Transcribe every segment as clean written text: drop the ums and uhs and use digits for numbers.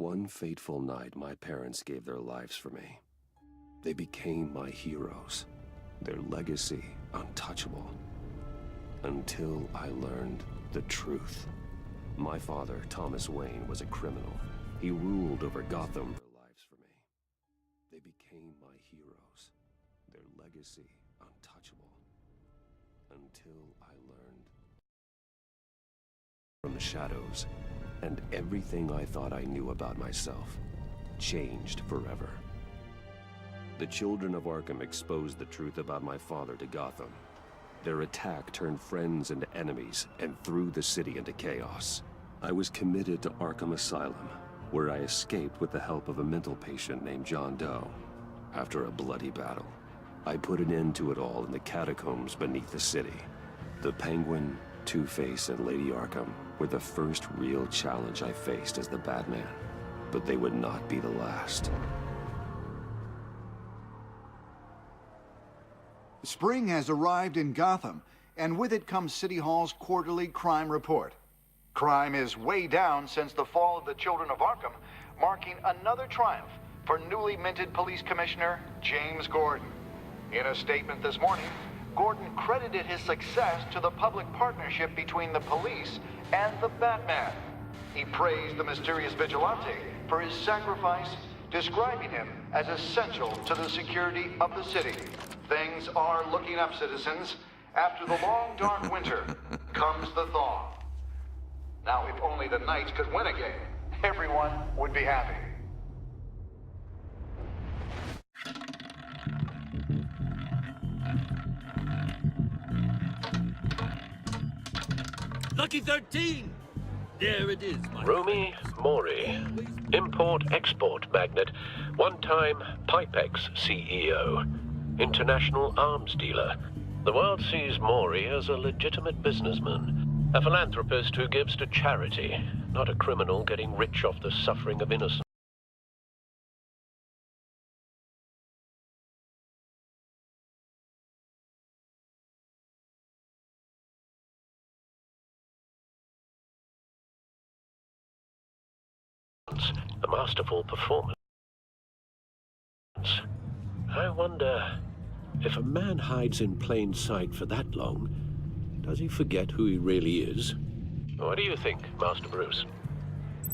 One fateful night, my parents gave their lives for me. They became my heroes, their legacy untouchable. Until I learned the truth. My father, Thomas Wayne, was a criminal. He ruled over Gotham. Their lives for me. They became my heroes, their legacy untouchable. Until I learned from the shadows, and everything I thought I knew about myself changed forever. The children of Arkham exposed the truth about my father to Gotham. Their attack turned friends into enemies and threw the city into chaos. I was committed to Arkham Asylum, where I escaped with the help of a mental patient named John Doe. After a bloody battle, I put an end to it all in the catacombs beneath the city. The Penguin, Two-Face, and Lady Arkham were the first real challenge I faced as the Batman, but they would not be the last. Spring has arrived in Gotham, and with it comes City Hall's quarterly crime report. Crime is way down since the fall of the Children of Arkham, marking another triumph for newly minted Police Commissioner James Gordon. In a statement this morning, Gordon credited his success to the public partnership between the police and the Batman. He praised the mysterious vigilante for his sacrifice, describing him as essential to the security of the city. Things are looking up, citizens. After the long, dark winter comes the thaw. Now, if only the Knights could win a game, everyone would be happy. Lucky 13! There it is, my Rumi Mori, import-export magnate, one-time Pipex CEO, international arms dealer. The world sees Mori as a legitimate businessman, a philanthropist who gives to charity, not a criminal getting rich off the suffering of innocents. A masterful performance. I wonder, if a man hides in plain sight for that long, does he forget who he really is? What do you think, Master Bruce?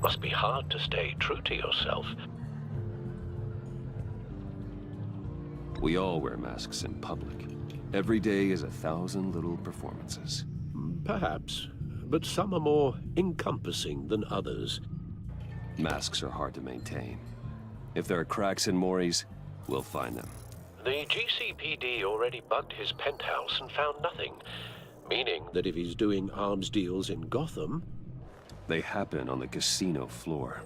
Must be hard to stay true to yourself. We all wear masks in public. Every day is 1,000 little performances. Perhaps, but some are more encompassing than others. Masks are hard to maintain. If there are cracks in Mori's, we'll find them. The GCPD already bugged his penthouse and found nothing, meaning that if he's doing arms deals in Gotham... They happen on the casino floor.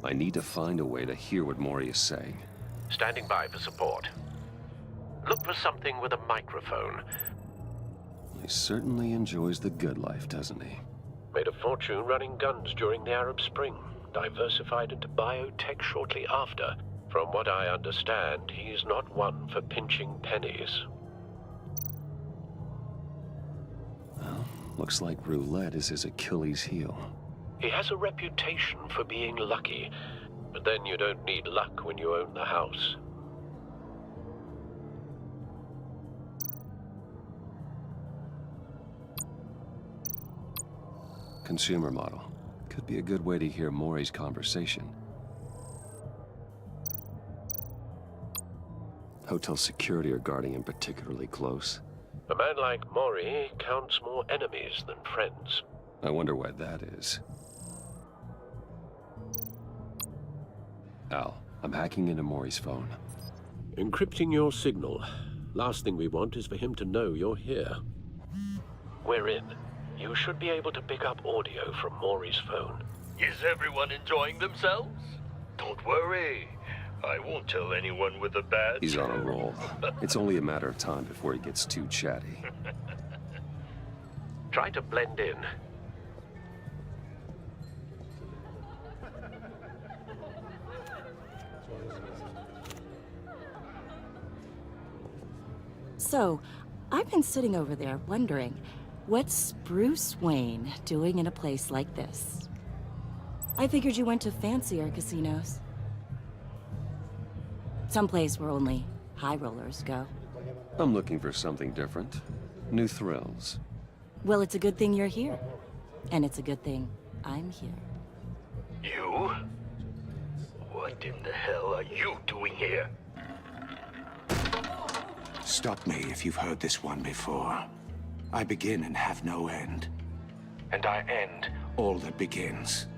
I need to find a way to hear what Mori is saying. Standing by for support. Look for something with a microphone. He certainly enjoys the good life, doesn't he? Made a fortune running guns during the Arab Spring. Diversified into biotech shortly after. From what I understand, he's not one for pinching pennies. Well, looks like roulette is his Achilles heel. He has a reputation for being lucky, but then you don't need luck when you own the house. Consumer model. Could be a good way to hear Mori's conversation. Hotel security are guarding him particularly close. A man like Mori counts more enemies than friends. I wonder why that is. Al, I'm hacking into Mori's phone. Encrypting your signal. Last thing we want is for him to know you're here. We're in. You should be able to pick up audio from Mori's phone. Is everyone enjoying themselves? Don't worry. I won't tell anyone with a badge. He's on a roll. It's only a matter of time before he gets too chatty. Try to blend in. So, I've been sitting over there wondering, what's Bruce Wayne doing in a place like this? I figured you went to fancier casinos. Someplace where only high rollers go. I'm looking for something different. New thrills. Well, it's a good thing you're here. And it's a good thing I'm here. You? What in the hell are you doing here? Stop me if you've heard this one before. I begin and have no end. And I end all that begins.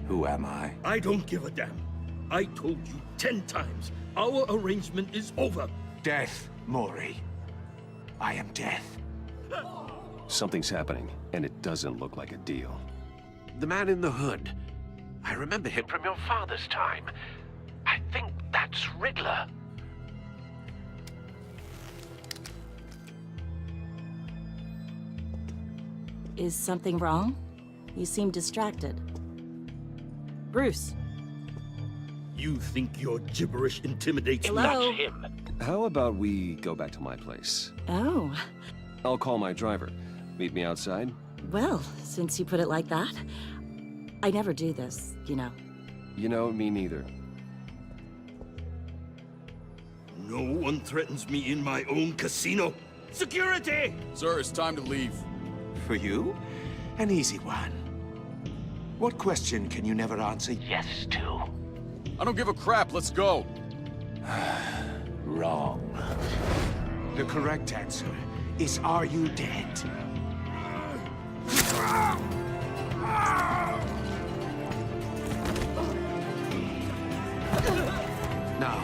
Who am I? I don't give a damn. I told you 10 times. Our arrangement is over. Death, Maury. I am death. Something's happening, and it doesn't look like a deal. The man in the hood. I remember him from your father's time. I think that's Riddler. Is something wrong? You seem distracted. Bruce. You think your gibberish intimidates me? Hello? That's him. How about we go back to my place? Oh. I'll call my driver. Meet me outside? Well, since you put it like that, I never do this, you know. You know, me neither. No one threatens me in my own casino. Security! Sir, it's time to leave. For you? An easy one. What question can you never answer yes to? I don't give a crap, let's go. Wrong. The correct answer is, are you dead? Now,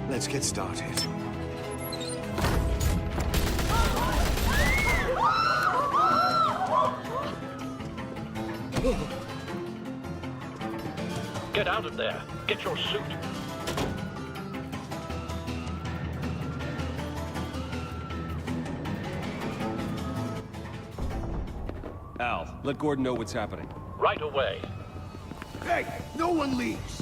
let's get started. Get out of there. Get your suit. Al, let Gordon know what's happening. Right away. Hey, no one leaves!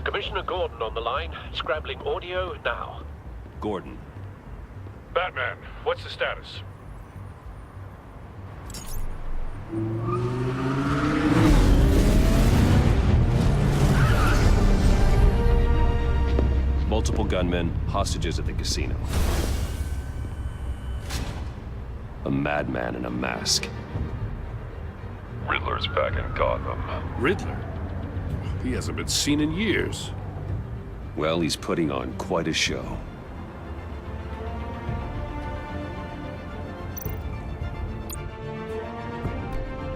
Commissioner Gordon on the line. Scrabbling audio now. Gordon. Batman, what's the status? Multiple gunmen, hostages at the casino. A madman in a mask. Riddler's back in Gotham. Riddler? He hasn't been seen in years. Well, he's putting on quite a show.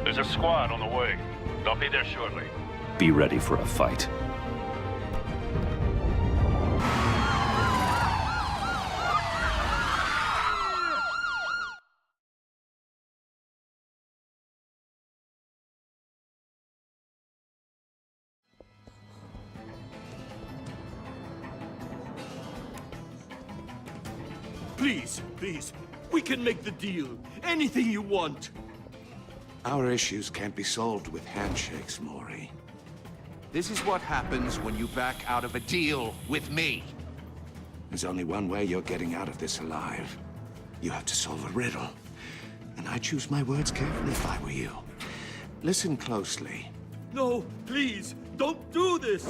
There's a squad on the way. They'll be there shortly. Be ready for a fight. Please, please. We can make the deal. Anything you want. Our issues can't be solved with handshakes, Maury. This is what happens when you back out of a deal with me. There's only one way you're getting out of this alive. You have to solve a riddle. And I choose my words carefully if I were you. Listen closely. No, please, don't do this.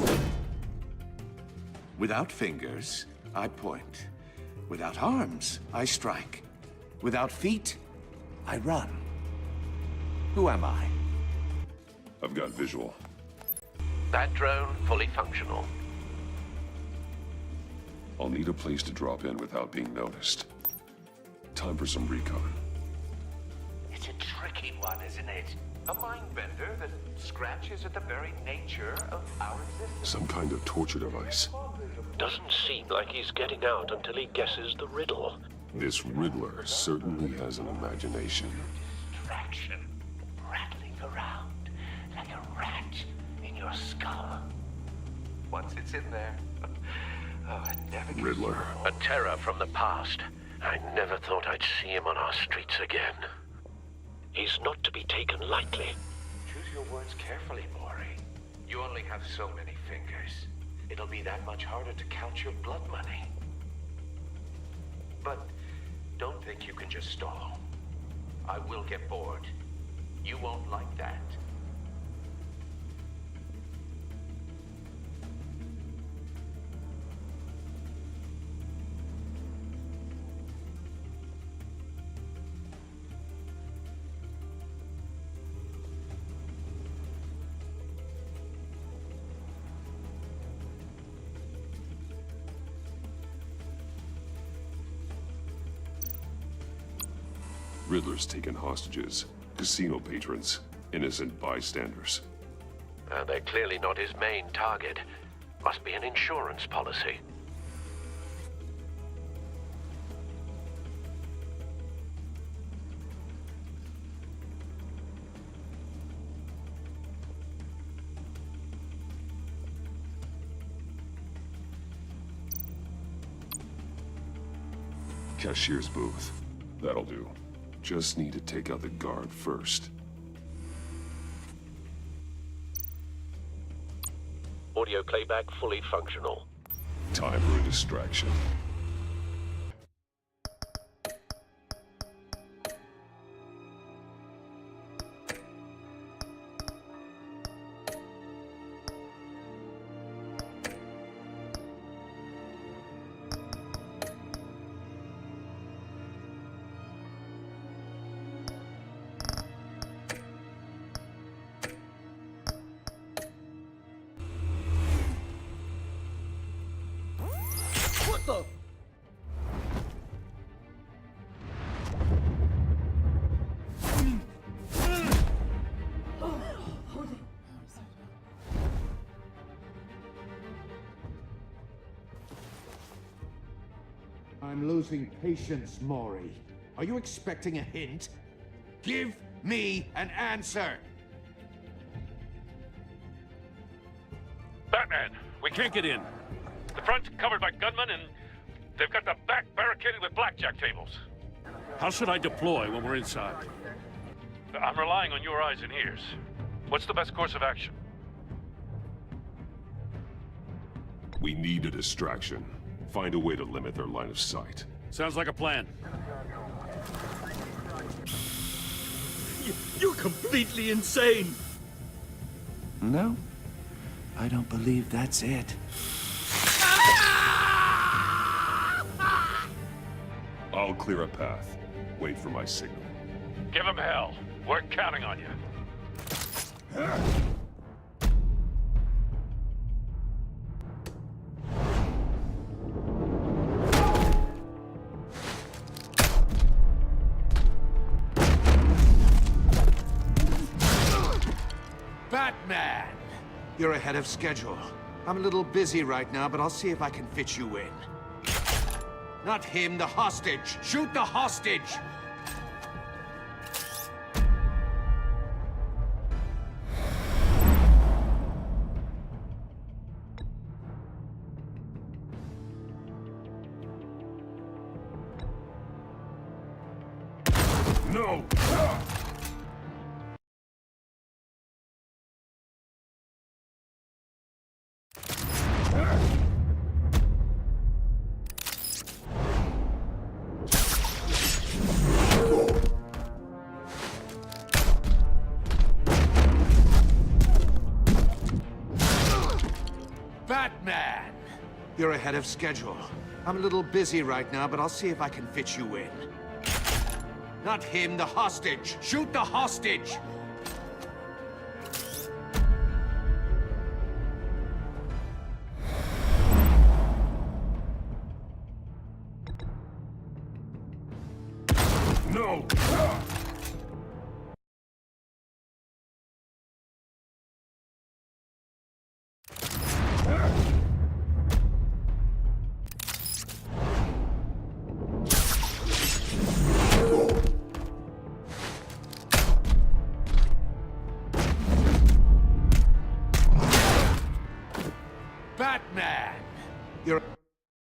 Without fingers, I point. Without arms, I strike. Without feet, I run. Who am I? I've got visual. That drone fully functional. I'll need a place to drop in without being noticed. Time for some recon. It's a tricky one, isn't it? A mind bender that scratches at the very nature of our existence. Some kind of torture device. Doesn't seem like he's getting out until he guesses the riddle. This Riddler certainly has an imagination. Distraction, rattling around like a rat in your skull. once it's in there. Oh, it never gets Riddler. A terror from the past. I never thought I'd see him on our streets again. He's not to be taken lightly. Choose your words carefully, Maury. You only have so many fingers. It'll be that much harder to count your blood money. But don't think you can just stall. I will get bored. You won't like that. Riddler's taken hostages, casino patrons, innocent bystanders. They're clearly not his main target. Must be an insurance policy. Cashier's booth. That'll do. Just need to take out the guard first. Audio playback fully functional. Time for a distraction. I'm losing patience, Maury. Are you expecting a hint? Give me an answer! Batman, we can't get in. The front's covered by gunmen, and they've got the back barricaded with blackjack tables. How should I deploy when we're inside? I'm relying on your eyes and ears. What's the best course of action? We need a distraction. Find a way to limit their line of sight. Sounds like a plan. You're completely insane! No, I don't believe that's it. I'll clear a path. Wait for my signal. Give him hell. We're counting on you. Batman! You're ahead of schedule. I'm a little busy right now, but I'll see if I can fit you in. Not him, the hostage! Shoot the hostage! No! Batman! You're ahead of schedule. I'm a little busy right now, but I'll see if I can fit you in. Not him, the hostage! Shoot the hostage! No! You're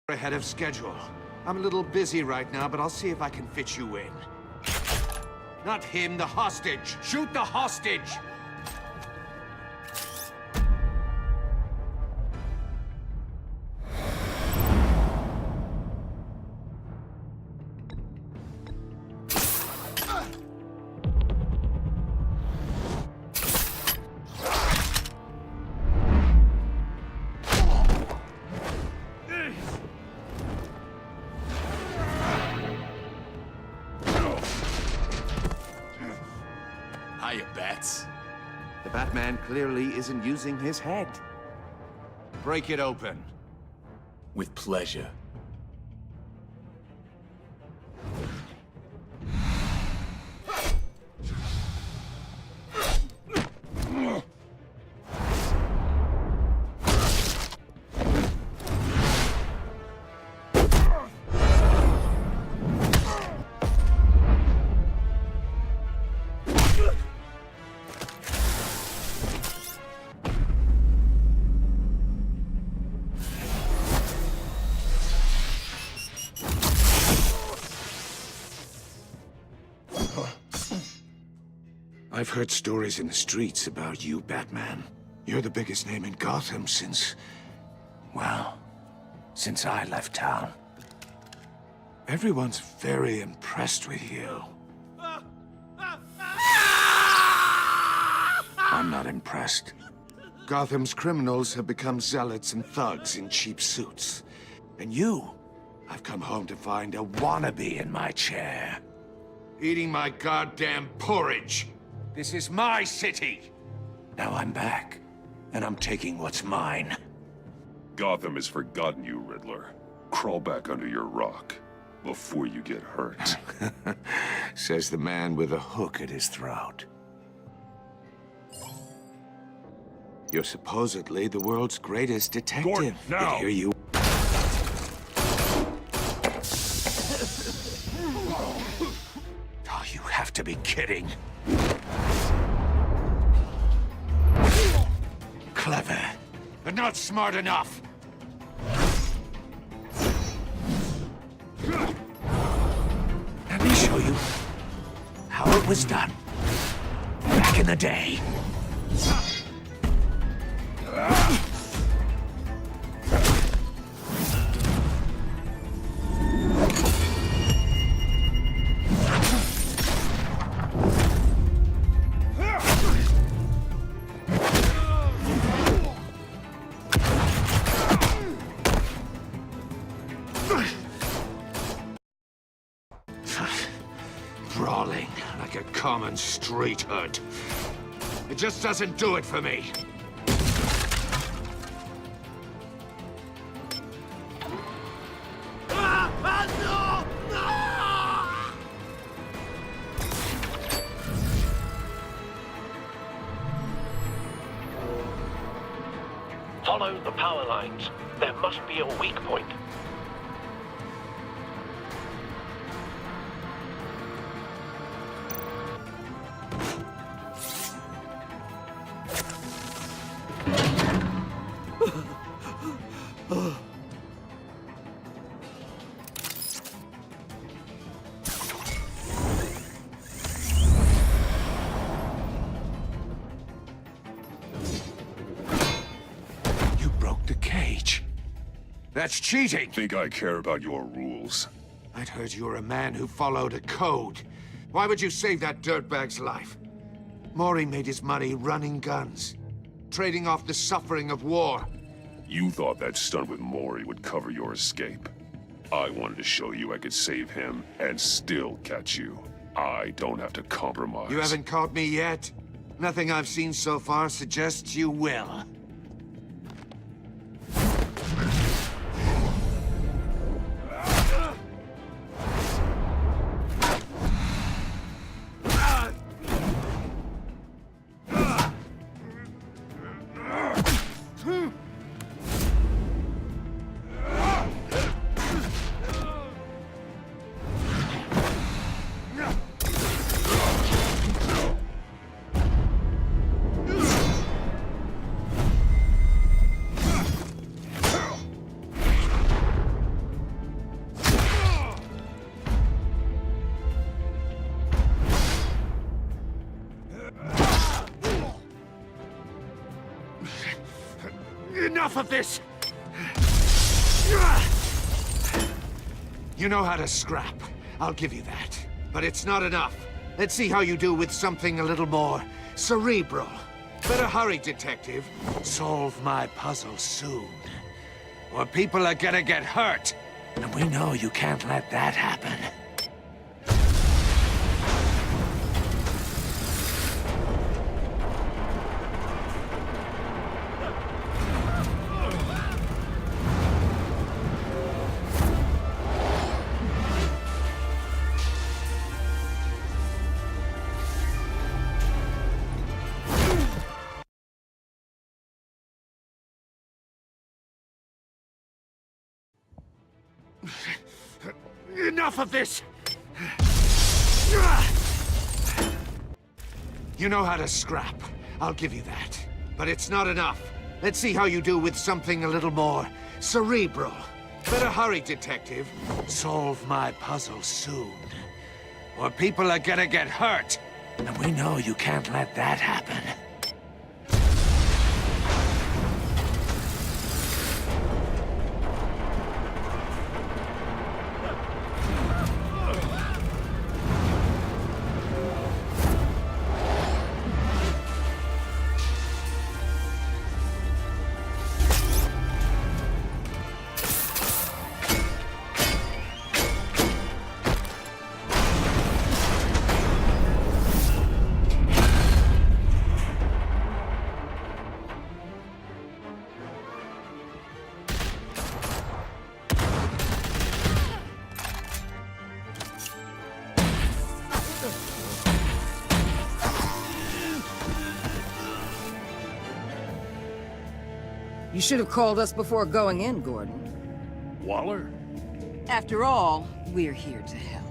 ahead of schedule. I'm a little busy right now, but I'll see if I can fit you in. Not him, the hostage! Shoot the hostage! Hiya, Bats. The Batman clearly isn't using his head. Break it open. With pleasure. I've heard stories in the streets about you, Batman. You're the biggest name in Gotham since... well, since I left town. Everyone's very impressed with you. I'm not impressed. Gotham's criminals have become zealots and thugs in cheap suits. And you, I've come home to find a wannabe in my chair. Eating my goddamn porridge. This is my city! Now I'm back, and I'm taking what's mine. Gotham has forgotten you, Riddler. Crawl back under your rock before you get hurt. Says the man with a hook at his throat. You're supposedly the world's greatest detective. Gordon, now! Yet here you... Oh, you have to be kidding. Clever, but not smart enough. Let me show you how it was done back in the day. Brawling like a common street hood. It just doesn't do it for me. Follow the power lines. There must be a weak point. You broke the cage. That's cheating! Think I care about your rules? I'd heard you were a man who followed a code. Why would you save that dirtbag's life? Maury made his money running guns, trading off the suffering of war. You thought that stunt with Maury would cover your escape. I wanted to show you I could save him and still catch you. I don't have to compromise. You haven't caught me yet. Nothing I've seen so far suggests you will. Enough of this! You know how to scrap. I'll give you that. But it's not enough. Let's see how you do with something a little more cerebral. Better hurry, detective. Solve my puzzle soon. Or people are gonna get hurt. And we know you can't let that happen. Enough of this! You know how to scrap. I'll give you that. But it's not enough. Let's see how you do with something a little more cerebral. Better hurry, detective. Solve my puzzle soon. Or people are gonna get hurt. And we know you can't let that happen. You should have called us before going in, Gordon. Waller? After all, we're here to help.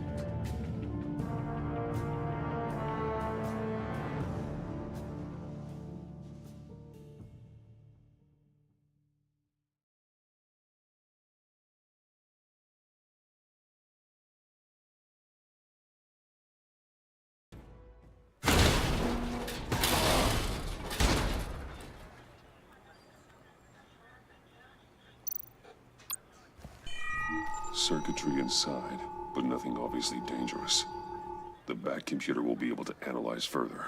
Circuitry inside, but nothing obviously dangerous. The back computer will be able to analyze further.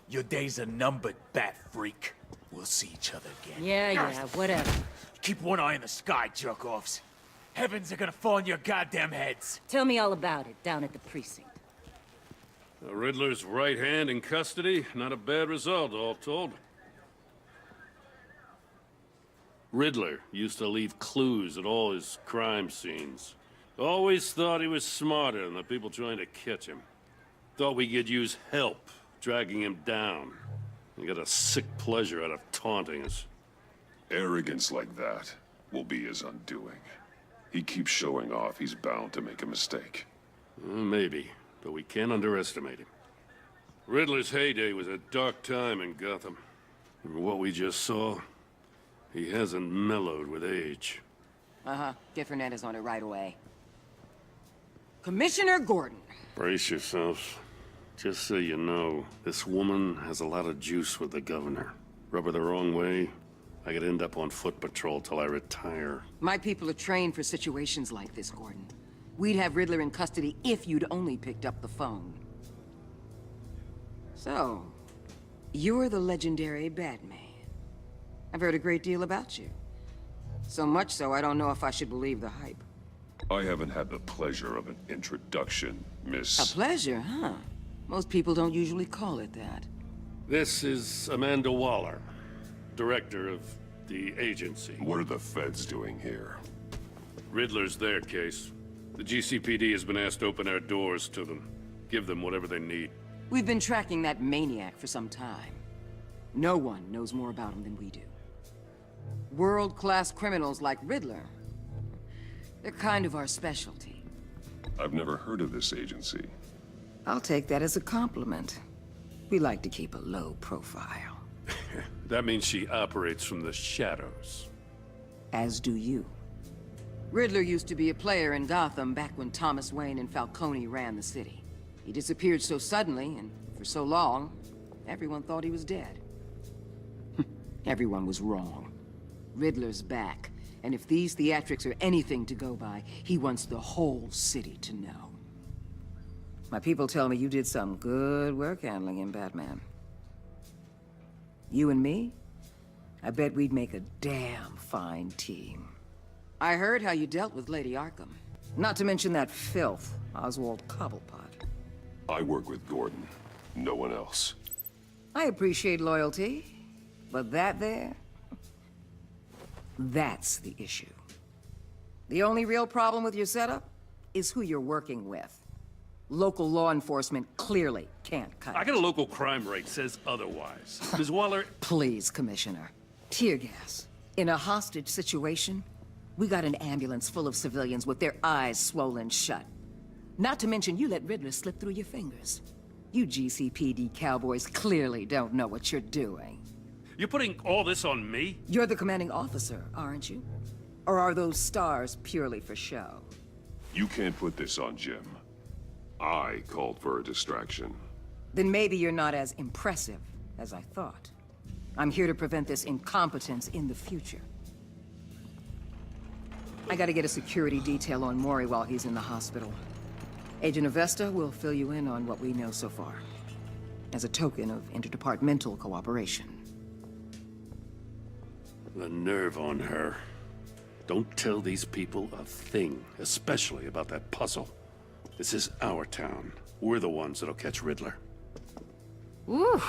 Your days are numbered, bat freak. We'll see each other again. Yeah, whatever. Keep one eye in the sky, jerk-offs. Heavens are gonna fall on your goddamn heads. Tell me all about it down at the precinct. The Riddler's right hand in custody. Not a bad result, all told. Riddler used to leave clues at all his crime scenes. Always thought he was smarter than the people trying to catch him. Thought we could use help dragging him down. He got a sick pleasure out of taunting us. Arrogance like that will be his undoing. He keeps showing off, he's bound to make a mistake. Maybe, but we can't underestimate him. Riddler's heyday was a dark time in Gotham. And what we just saw, he hasn't mellowed with age. Uh-huh. Get Fernandez on it right away. Commissioner Gordon. Brace yourselves. Just so you know, this woman has a lot of juice with the governor. Rub her the wrong way, I could end up on foot patrol till I retire. My people are trained for situations like this, Gordon. We'd have Riddler in custody if you'd only picked up the phone. So, you're the legendary Batman. I've heard a great deal about you. So much so, I don't know if I should believe the hype. I haven't had the pleasure of an introduction, Miss... A pleasure, huh? Most people don't usually call it that. This is Amanda Waller, director of the agency. What are the feds doing here? Riddler's their case. The GCPD has been asked to open our doors to them. Give them whatever they need. We've been tracking that maniac for some time. No one knows more about him than we do. World-class criminals like Riddler. They're kind of our specialty. I've never heard of this agency. I'll take that as a compliment. We like to keep a low profile. That means she operates from the shadows. As do you. Riddler used to be a player in Gotham back when Thomas Wayne and Falcone ran the city. He disappeared so suddenly and for so long, everyone thought he was dead. Everyone was wrong. Riddler's back, and if these theatrics are anything to go by, he wants the whole city to know. My people tell me you did some good work handling him, Batman. You and me? I bet we'd make a damn fine team. I heard how you dealt with Lady Arkham. Not to mention that filth, Oswald Cobblepot. I work with Gordon. No one else. I appreciate loyalty, but that there... that's the issue. The only real problem with your setup is who you're working with. Local law enforcement clearly can't cut I it. got a local crime rate says otherwise. Ms. Waller... Please, Commissioner. Tear gas. In a hostage situation, we got an ambulance full of civilians with their eyes swollen shut. Not to mention you let Riddler slip through your fingers. You GCPD cowboys clearly don't know what you're doing. You're putting all this on me? You're the commanding officer, aren't you? Or are those stars purely for show? You can't put this on Jim. I called for a distraction. Then maybe you're not as impressive as I thought. I'm here to prevent this incompetence in the future. I gotta get a security detail on Maury while he's in the hospital. Agent Avesta will fill you in on what we know so far, as a token of interdepartmental cooperation. The nerve on her. Don't tell these people a thing, especially about that puzzle. This is our town. We're the ones that'll catch Riddler. Ooh,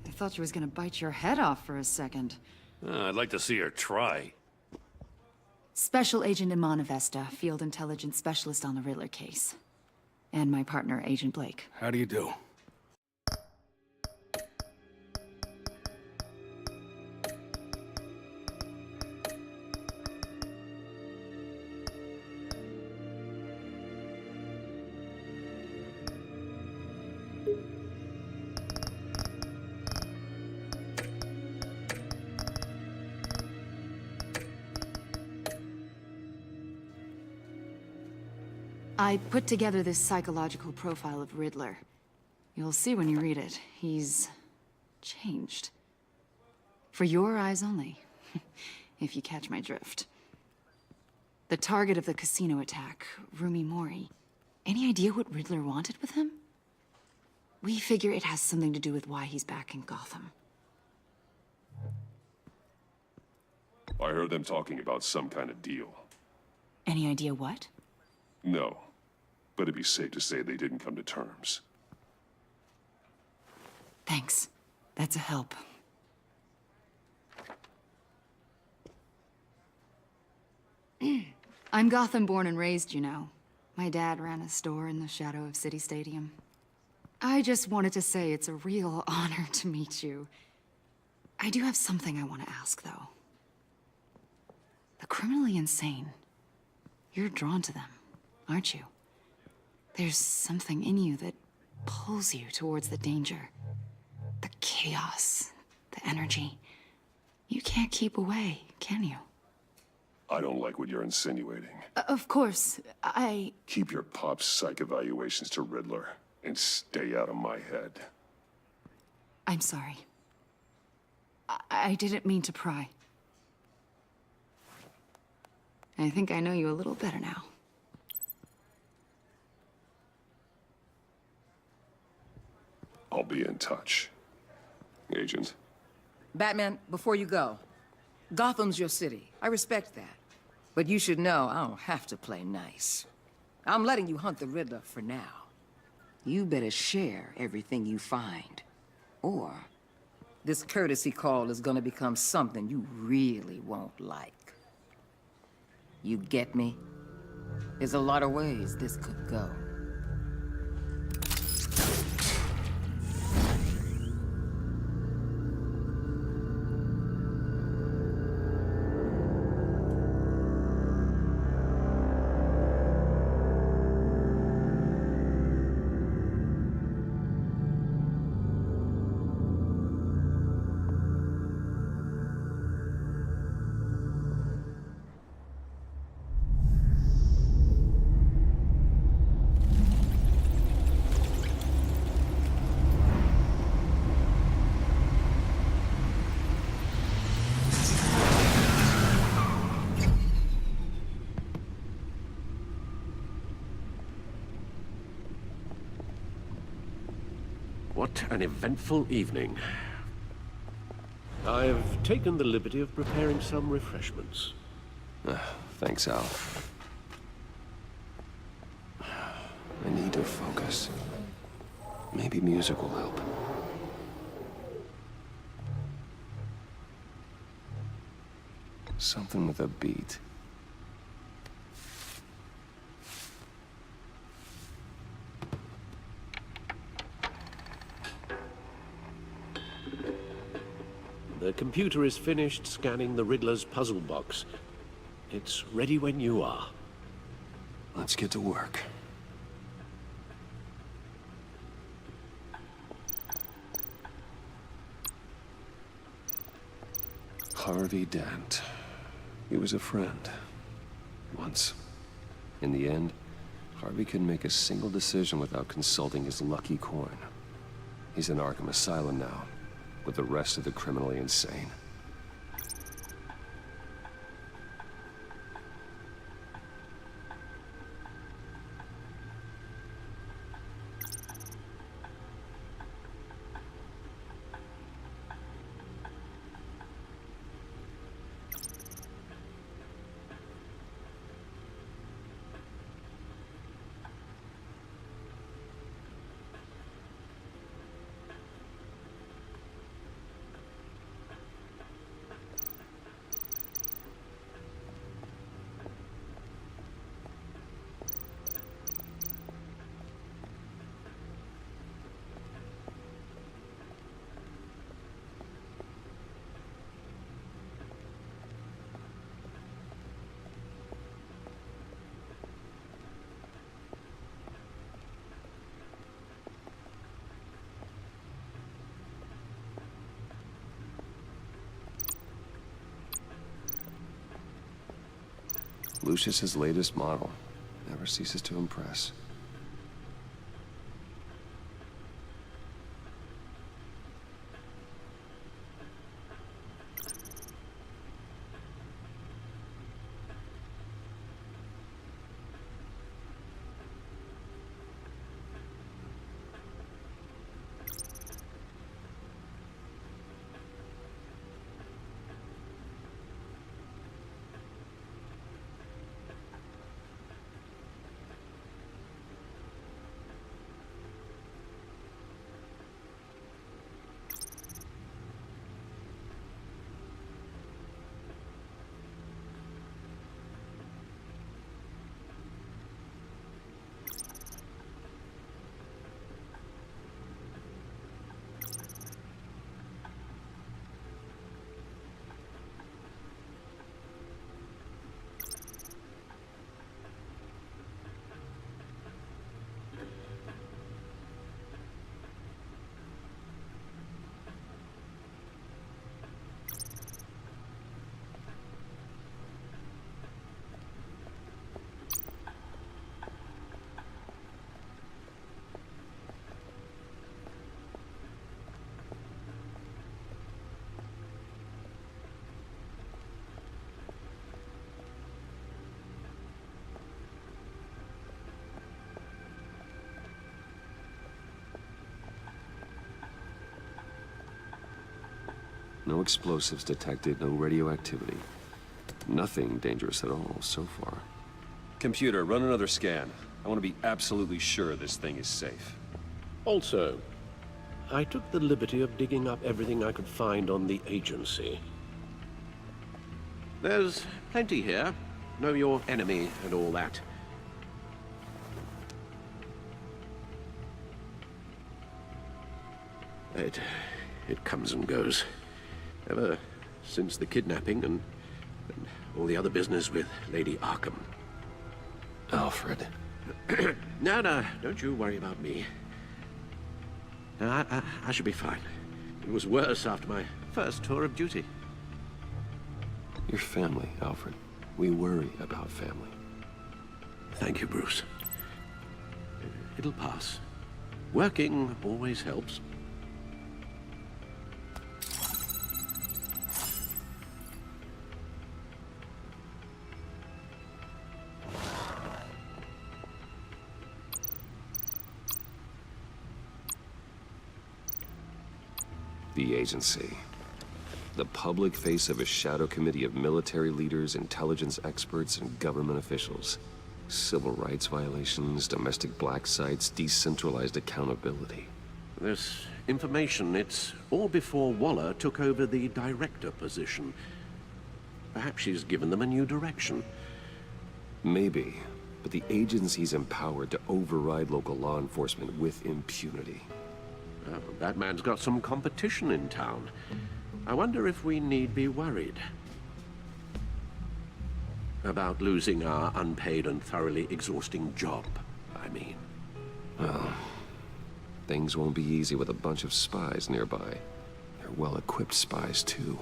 I thought she was gonna bite your head off for a second. I'd like to see her try. Special Agent Iman Avesta, Field Intelligence Specialist on the Riddler case. And my partner, Agent Blake. How do you do? I put together this psychological profile of Riddler. You'll see when you read it. He's changed. For your eyes only, if you catch my drift. The target of the casino attack, Rumi Mori. Any idea what Riddler wanted with him? We figure it has something to do with why he's back in Gotham. I heard them talking about some kind of deal. Any idea what? No. But it'd be safe to say they didn't come to terms. Thanks. That's a help. I'm Gotham born and raised, you know. My dad ran a store in the shadow of City Stadium. I just wanted to say it's a real honor to meet you. I do have something I want to ask, though. The criminally insane. You're drawn to them, aren't you? There's something in you that pulls you towards the danger. The chaos, the energy. You can't keep away, can you? I don't like what you're insinuating. Of course, Keep your pop psych evaluations to Riddler and stay out of my head. I'm sorry. I didn't mean to pry. I think I know you a little better now. I'll be in touch. Agent. Batman, before you go, Gotham's your city. I respect that. But you should know I don't have to play nice. I'm letting you hunt the Riddler for now. You better share everything you find. Or this courtesy call is gonna become something you really won't like. You get me? There's a lot of ways this could go. What an eventful evening. I've taken the liberty of preparing some refreshments. Thanks, Al. I need to focus. Maybe music will help. Something with a beat. The computer is finished scanning the Riddler's puzzle box. It's ready when you are. Let's get to work. Harvey Dent. He was a friend. Once. In the end, Harvey couldn't make a single decision without consulting his lucky coin. He's in Arkham Asylum now, with the rest of the criminally insane. Lucius's latest model. Never ceases to impress. No explosives detected, no radioactivity. Nothing dangerous at all so far. Computer, run another scan. I want to be absolutely sure this thing is safe. Also, I took the liberty of digging up everything I could find on the agency. There's plenty here. Know your enemy and all that. It comes and goes. Ever since the kidnapping and all the other business with Lady Arkham. Alfred. No, don't you worry about me. I should be fine. It was worse after my first tour of duty. Your family, Alfred. We worry about family. Thank you, Bruce. It'll pass. Working always helps. The agency. The public face of a shadow committee of military leaders, intelligence experts, and government officials. Civil rights violations, domestic black sites, decentralized accountability. This information, it's all before Waller took over the director position. Perhaps she's given them a new direction. Maybe, but the agency's empowered to override local law enforcement with impunity. Oh, that man's got some competition in town. I wonder if we need be worried about losing our unpaid and thoroughly exhausting job, I mean. Well, things won't be easy with a bunch of spies nearby. They're well-equipped spies, too.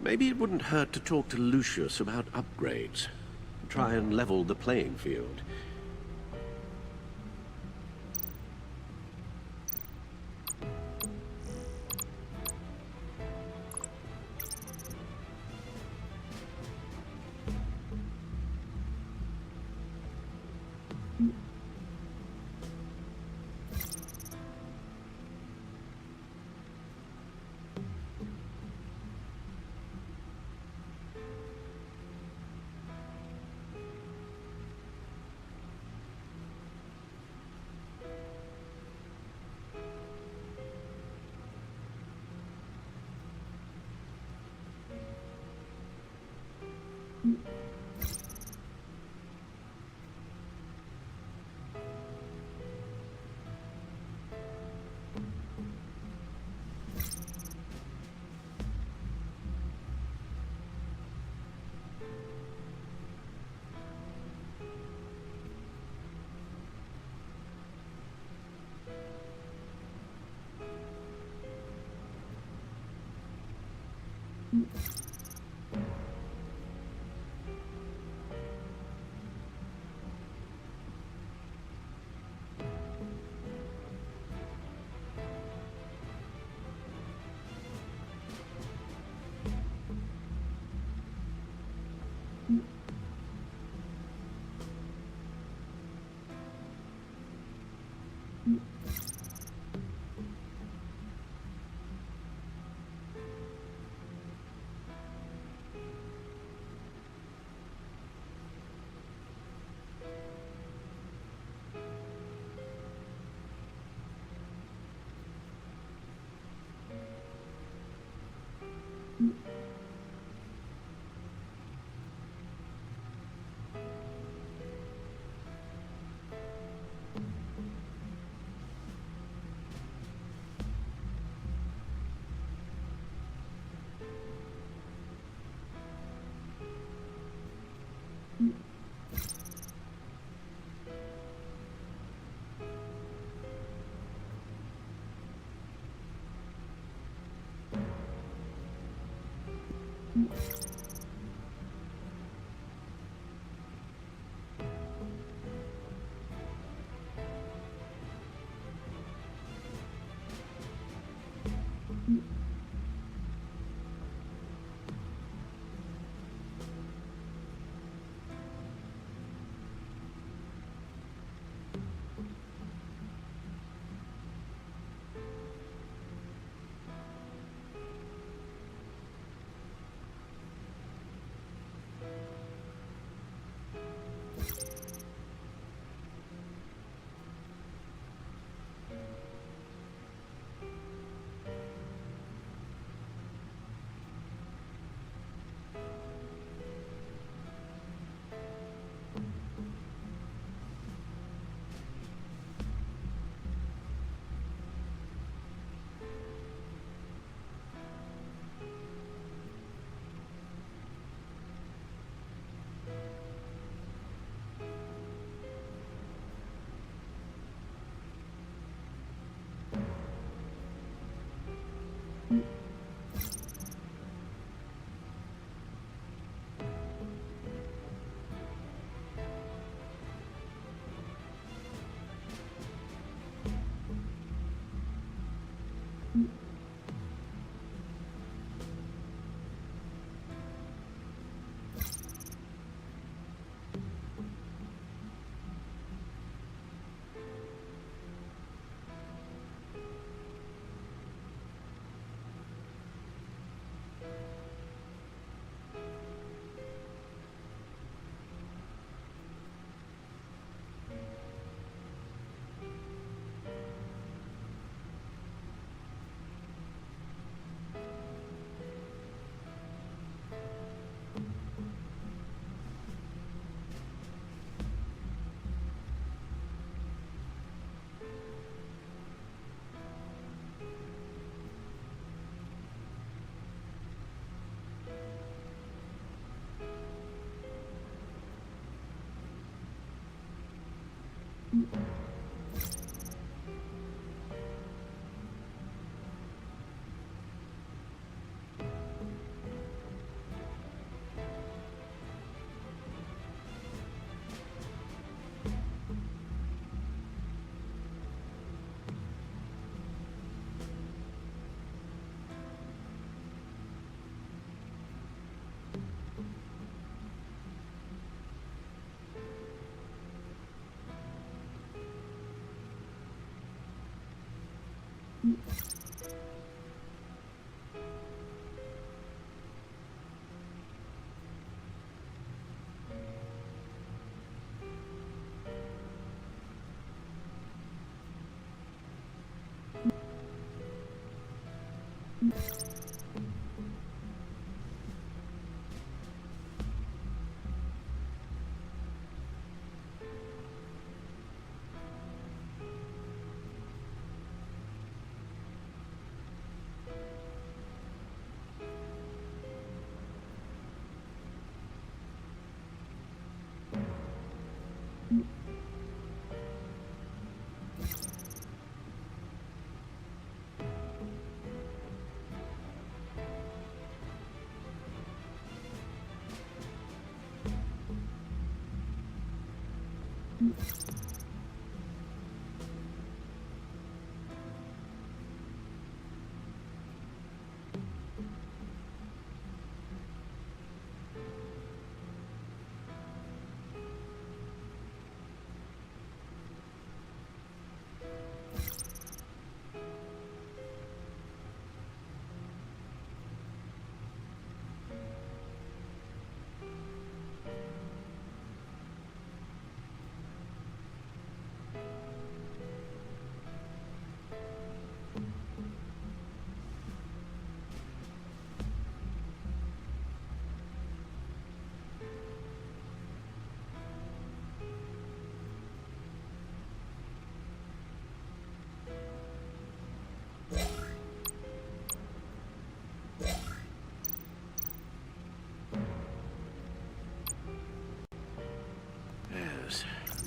Maybe it wouldn't hurt to talk to Lucius about upgrades. Try and level the playing field.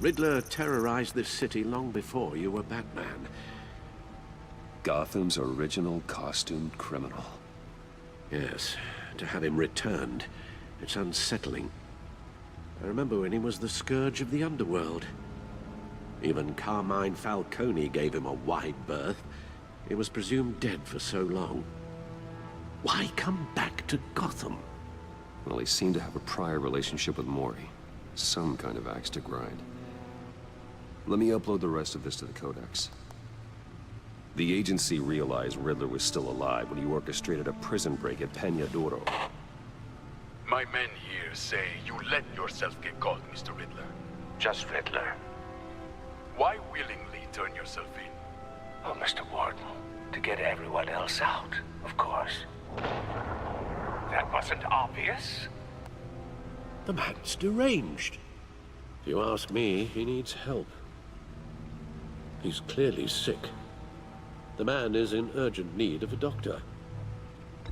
Riddler terrorized this city long before you were Batman. Gotham's original costumed criminal. Yes, to have him returned, it's unsettling. I remember when he was the scourge of the underworld. Even Carmine Falcone gave him a wide berth. He was presumed dead for so long. Why come back to Gotham? Well, he seemed to have a prior relationship with Mori. Some kind of axe to grind. Let me upload the rest of this to the Codex. The agency realized Riddler was still alive when he orchestrated a prison break at Peña Duro. My men here say you let yourself get caught, Mr. Riddler. Just Riddler. Why willingly turn yourself in? Oh, Mr. Warden, to get everyone else out, of course. That wasn't obvious. The man's deranged. If you ask me, he needs help. He's clearly sick. The man is in urgent need of a doctor.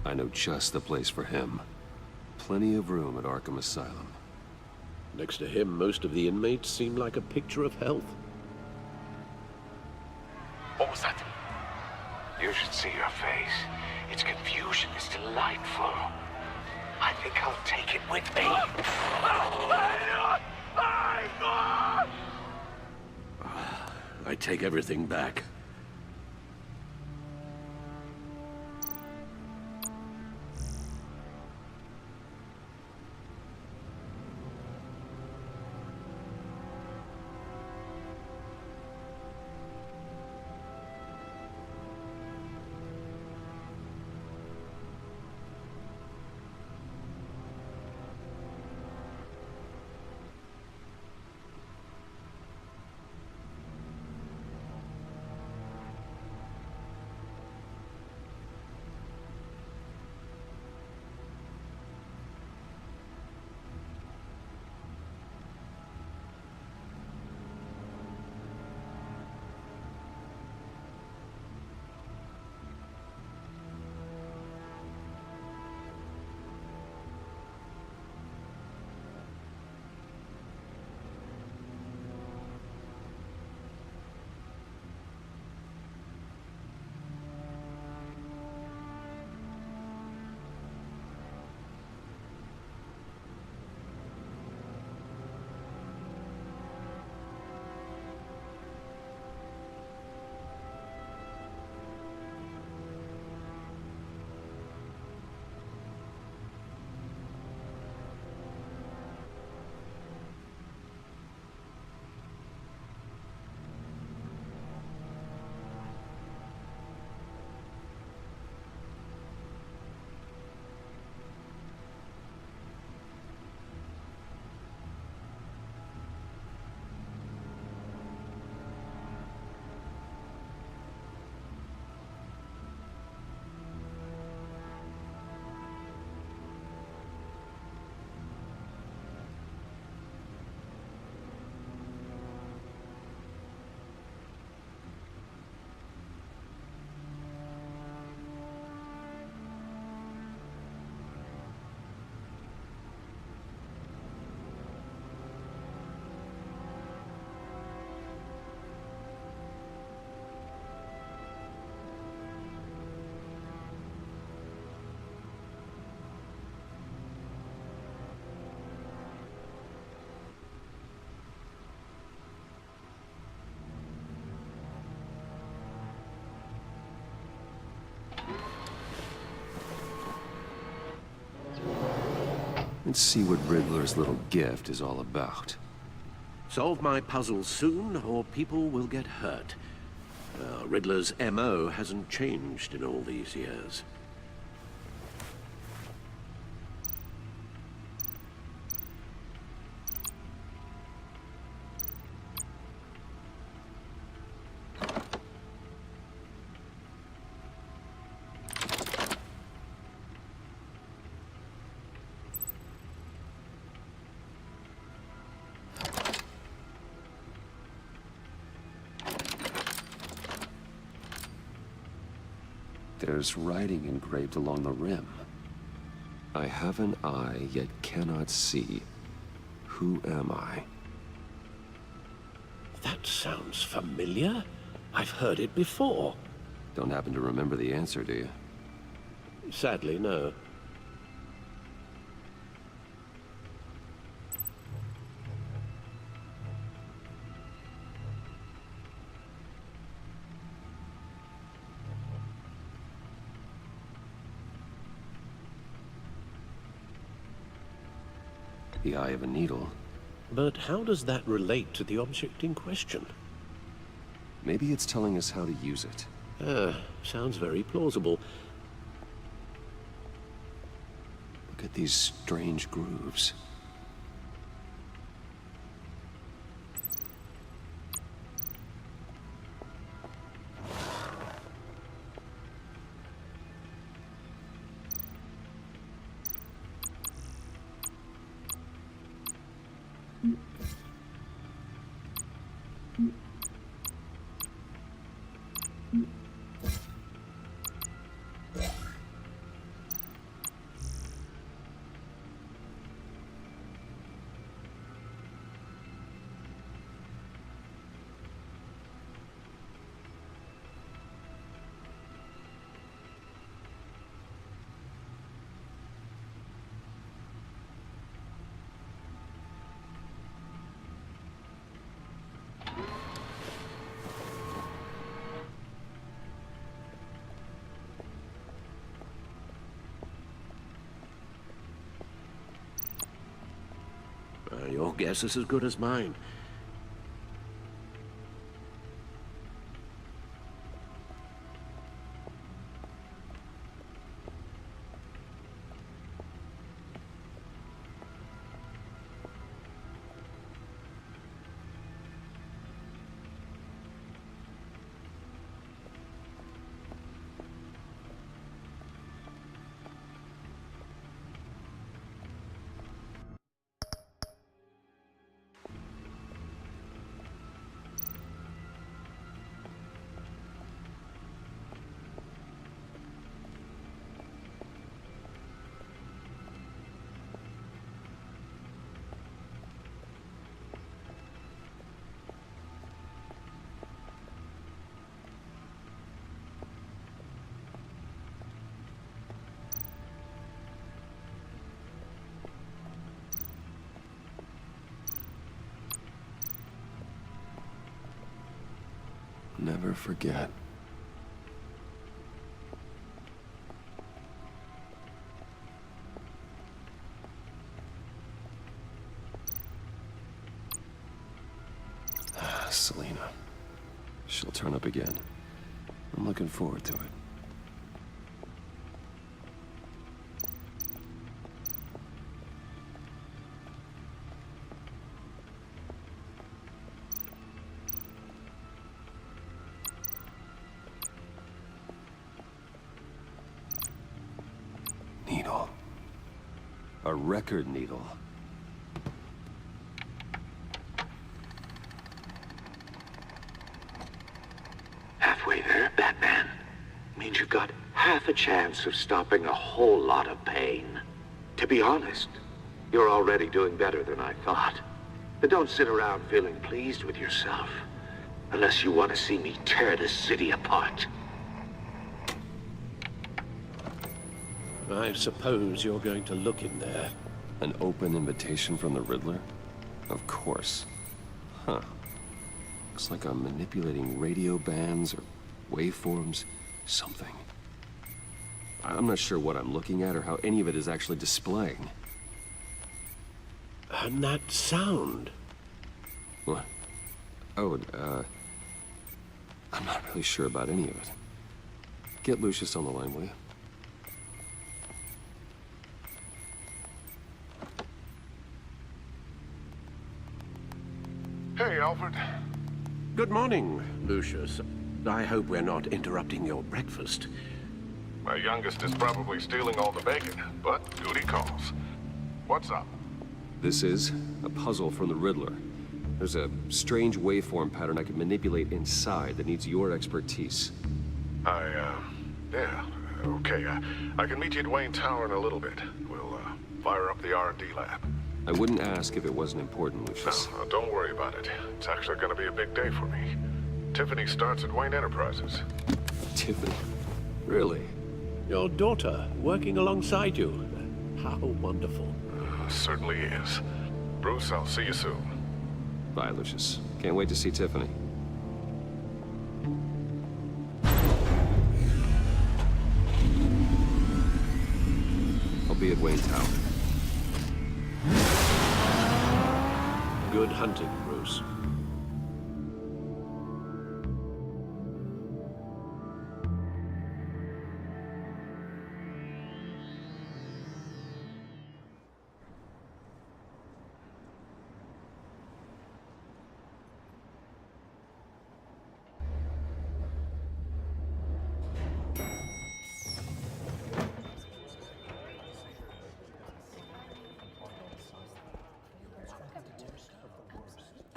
I know just the place for him. Plenty of room at Arkham Asylum. Next to him, most of the inmates seem like a picture of health. What was that? You should see your face. Its confusion is delightful. I think I'll take it with me. I take everything back. Let's see what Riddler's little gift is all about. Solve my puzzles soon, or people will get hurt. Riddler's MO hasn't changed in all these years. There's writing engraved along the rim. I have an eye, yet cannot see. Who am I? That sounds familiar. I've heard it before. Don't happen to remember the answer, do you? Sadly, no. The eye of a needle. But how does that relate to the object in question? Maybe it's telling us how to use it. Sounds very plausible. Look at these strange grooves. Your guess is as good as mine. Never forget. Selina. She'll turn up again. I'm looking forward to it. Needle. A record needle. Halfway there, Batman. Means you've got half a chance of stopping a whole lot of pain. To be honest, you're already doing better than I thought. But don't sit around feeling pleased with yourself. Unless you want to see me tear this city apart. I suppose you're going to look in there. An open invitation from the Riddler? Of course. Huh. Looks like I'm manipulating radio bands or waveforms. Something. I'm not sure what I'm looking at or how any of it is actually displaying. And that sound? What? Oh, I'm not really sure about any of it. Get Lucius on the line, will you? Hey, Alfred. Good morning, Lucius. I hope we're not interrupting your breakfast. My youngest is probably stealing all the bacon, but duty calls. What's up? This is a puzzle from the Riddler. There's a strange waveform pattern I can manipulate inside that needs your expertise. Yeah, okay. I can meet you at Wayne Tower in a little bit. We'll, fire up the R&D lab. I wouldn't ask if it wasn't important, Lucius. No, don't worry about it. It's actually gonna be a big day for me. Tiffany starts at Wayne Enterprises. Tiffany? Really? Your daughter working alongside you. How wonderful. Certainly is. Bruce, I'll see you soon. Bye, Lucius. Can't wait to see Tiffany. I'll be at Wayne Tower. Good hunting, Bruce.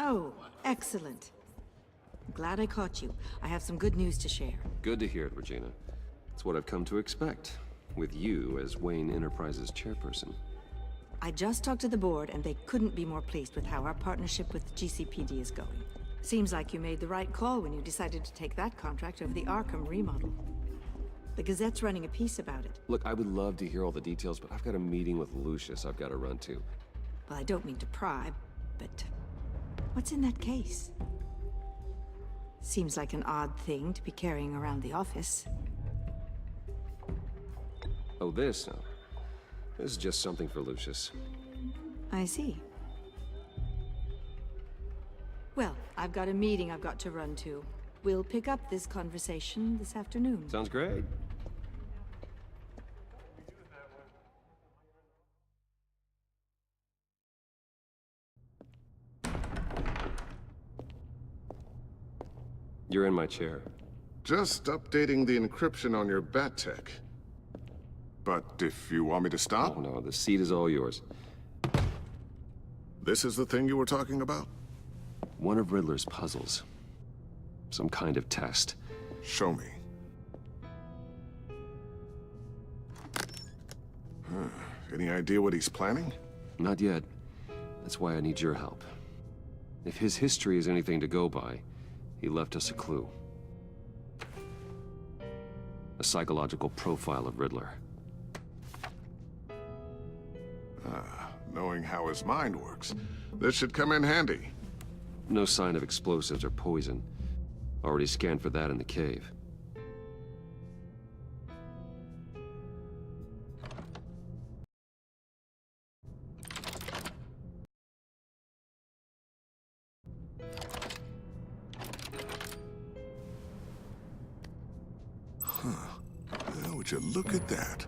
Oh, excellent. Glad I caught you. I have some good news to share. Good to hear it, Regina. It's what I've come to expect, with you as Wayne Enterprises chairperson. I just talked to the board, and they couldn't be more pleased with how our partnership with GCPD is going. Seems like you made the right call when you decided to take that contract over the Arkham remodel. The Gazette's running a piece about it. Look, I would love to hear all the details, but I've got a meeting with Lucius I've got to run to. Well, I don't mean to pry, but what's in that case? Seems like an odd thing to be carrying around the office. Oh, this? No. This is just something for Lucius. I see. Well, I've got a meeting I've got to run to. We'll pick up this conversation this afternoon. Sounds great. You're in my chair. Just updating the encryption on your bat tech. But if you want me to stop? Oh, no, the seat is all yours. This is the thing you were talking about? One of Riddler's puzzles. Some kind of test. Show me. Any idea what he's planning? Not yet. That's why I need your help. If his history is anything to go by, he left us a clue. A psychological profile of Riddler. Knowing how his mind works, this should come in handy. No sign of explosives or poison. Already scanned for that in the cave. Well, would you look at that?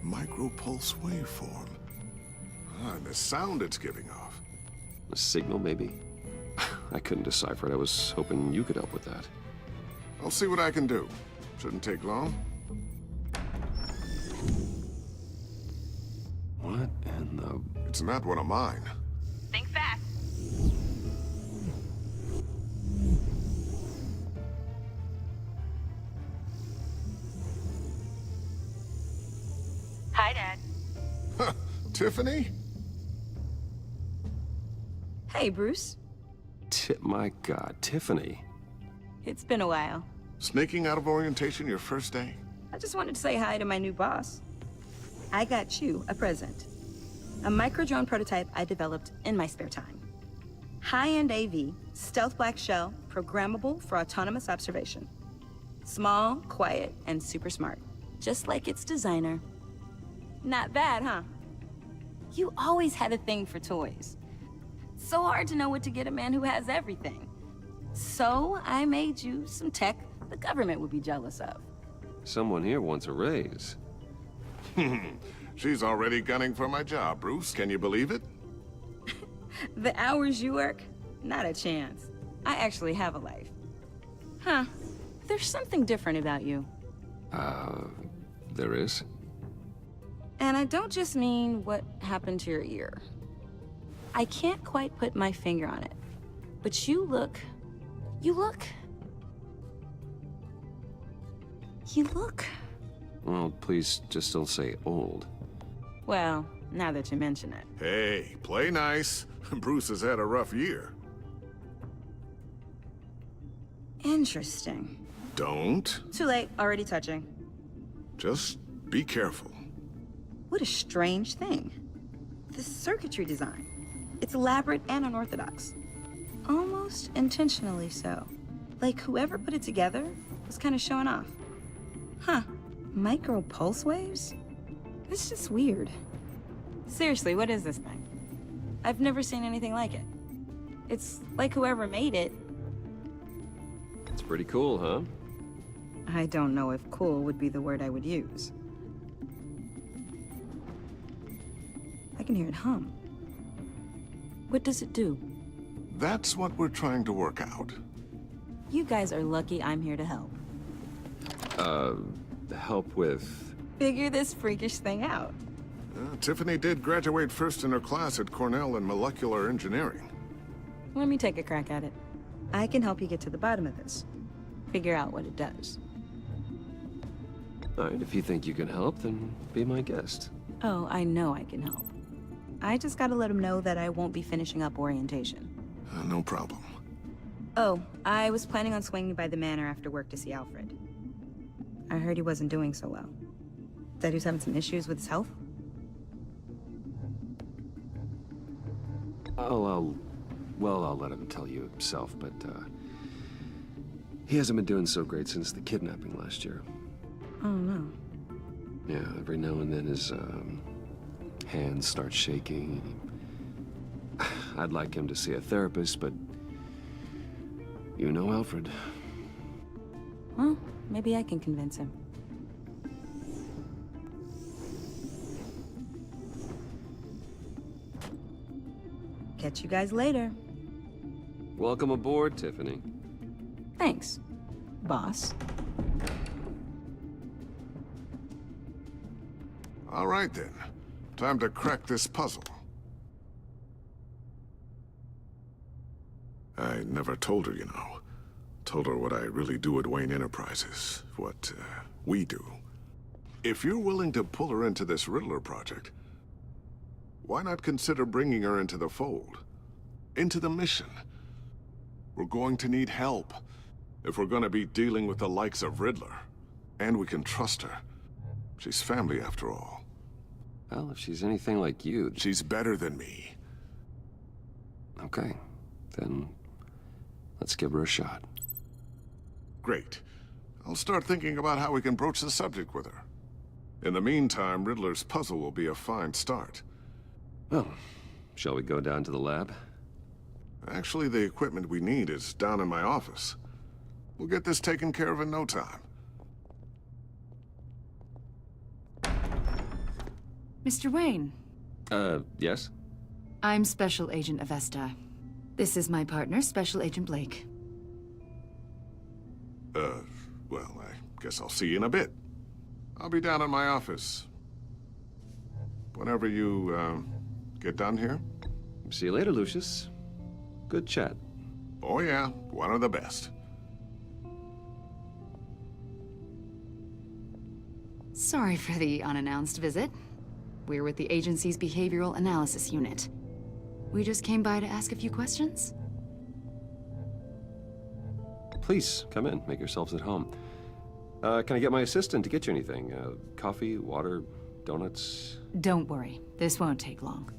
Micropulse waveform. And the sound it's giving off. A signal, maybe? I couldn't decipher it. I was hoping you could help with that. I'll see what I can do. Shouldn't take long. What in the... It's not one of mine. Think fast. Hi, Dad. Huh, Tiffany? Hey, Bruce. My God, Tiffany. It's been a while. Sneaking out of orientation your first day? I just wanted to say hi to my new boss. I got you a present. A micro-drone prototype I developed in my spare time. High-end AV, stealth black shell, programmable for autonomous observation. Small, quiet, and super smart. Just like its designer. Not bad, huh? You always had a thing for toys. So hard to know what to get a man who has everything. So I made you some tech the government would be jealous of. Someone here wants a raise. She's already gunning for my job, Bruce. Can you believe it? The hours you work? Not a chance. I actually have a life. Huh. There's something different about you. There is? And I don't just mean what happened to your ear. I can't quite put my finger on it. But you look... Well, please just don't say old. Well, now that you mention it. Hey, play nice. Bruce has had a rough year. Interesting. Don't. Too late, already touching. Just be careful. What a strange thing. The circuitry design. It's elaborate and unorthodox. Almost intentionally so. Like whoever put it together was kind of showing off. Huh. Micro pulse waves? It's just weird. Seriously, what is this thing? I've never seen anything like it. It's like whoever made it. It's pretty cool, huh? I don't know if cool would be the word I would use. I can hear it hum. What does it do? That's what we're trying to work out. You guys are lucky I'm here to help. Help with... Figure this freakish thing out. Tiffany did graduate first in her class at Cornell in molecular engineering. Let me take a crack at it. I can help you get to the bottom of this. Figure out what it does. All right, if you think you can help, then be my guest. Oh, I know I can help. I just gotta let him know that I won't be finishing up orientation. No problem. Oh, I was planning on swinging by the manor after work to see Alfred. I heard he wasn't doing so well. That he was having some issues with his health? I'll let him tell you himself, but, he hasn't been doing so great since the kidnapping last year. Oh, no. Yeah, every now and then his, hands start shaking. I'd like him to see a therapist, but you know Alfred. Well, maybe I can convince him. Catch you guys later. Welcome aboard, Tiffany. Thanks, boss. All right, then. Time to crack this puzzle. I never told her, you know. Told her what I really do at Wayne Enterprises. What, we do. If you're willing to pull her into this Riddler project, why not consider bringing her into the fold? Into the mission? We're going to need help if we're going to be dealing with the likes of Riddler. And we can trust her. She's family, after all. Well, if she's anything like you... She's better than me. Okay, then let's give her a shot. Great. I'll start thinking about how we can broach the subject with her. In the meantime, Riddler's puzzle will be a fine start. Well, shall we go down to the lab? Actually, the equipment we need is down in my office. We'll get this taken care of in no time. Mr. Wayne. Yes? I'm Special Agent Avesta. This is my partner, Special Agent Blake. Well, I guess I'll see you in a bit. I'll be down in my office. Whenever you, get done here. See you later, Lucius. Good chat. Oh yeah, one of the best. Sorry for the unannounced visit. We're with the agency's Behavioral Analysis Unit. We just came by to ask a few questions. Please, come in. Make yourselves at home. Can I get my assistant to get you anything? Coffee, water, donuts? Don't worry. This won't take long.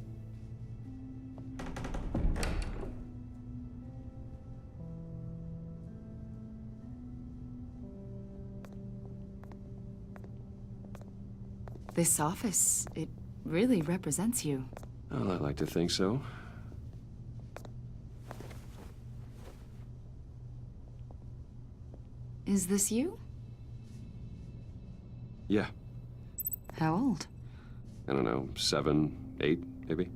This office, it really represents you. Well, I like to think so. Is this you? Yeah. How old? I don't know, 7, 8, maybe?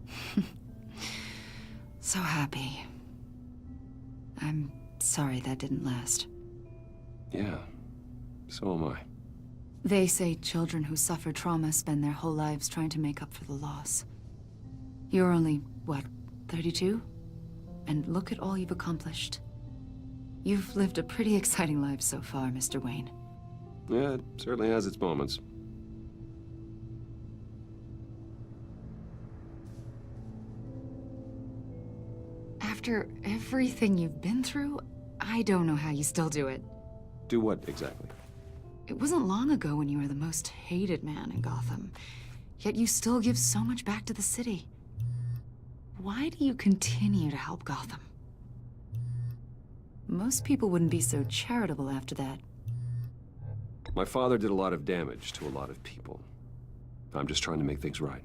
So happy. I'm sorry that didn't last. Yeah, so am I. They say children who suffer trauma spend their whole lives trying to make up for the loss. You're only, what, 32? And look at all you've accomplished. You've lived a pretty exciting life so far, Mr. Wayne. Yeah, it certainly has its moments. After everything you've been through, I don't know how you still do it. Do what, exactly? It wasn't long ago when you were the most hated man in Gotham, yet you still give so much back to the city. Why do you continue to help Gotham? Most people wouldn't be so charitable after that. My father did a lot of damage to a lot of people. I'm just trying to make things right.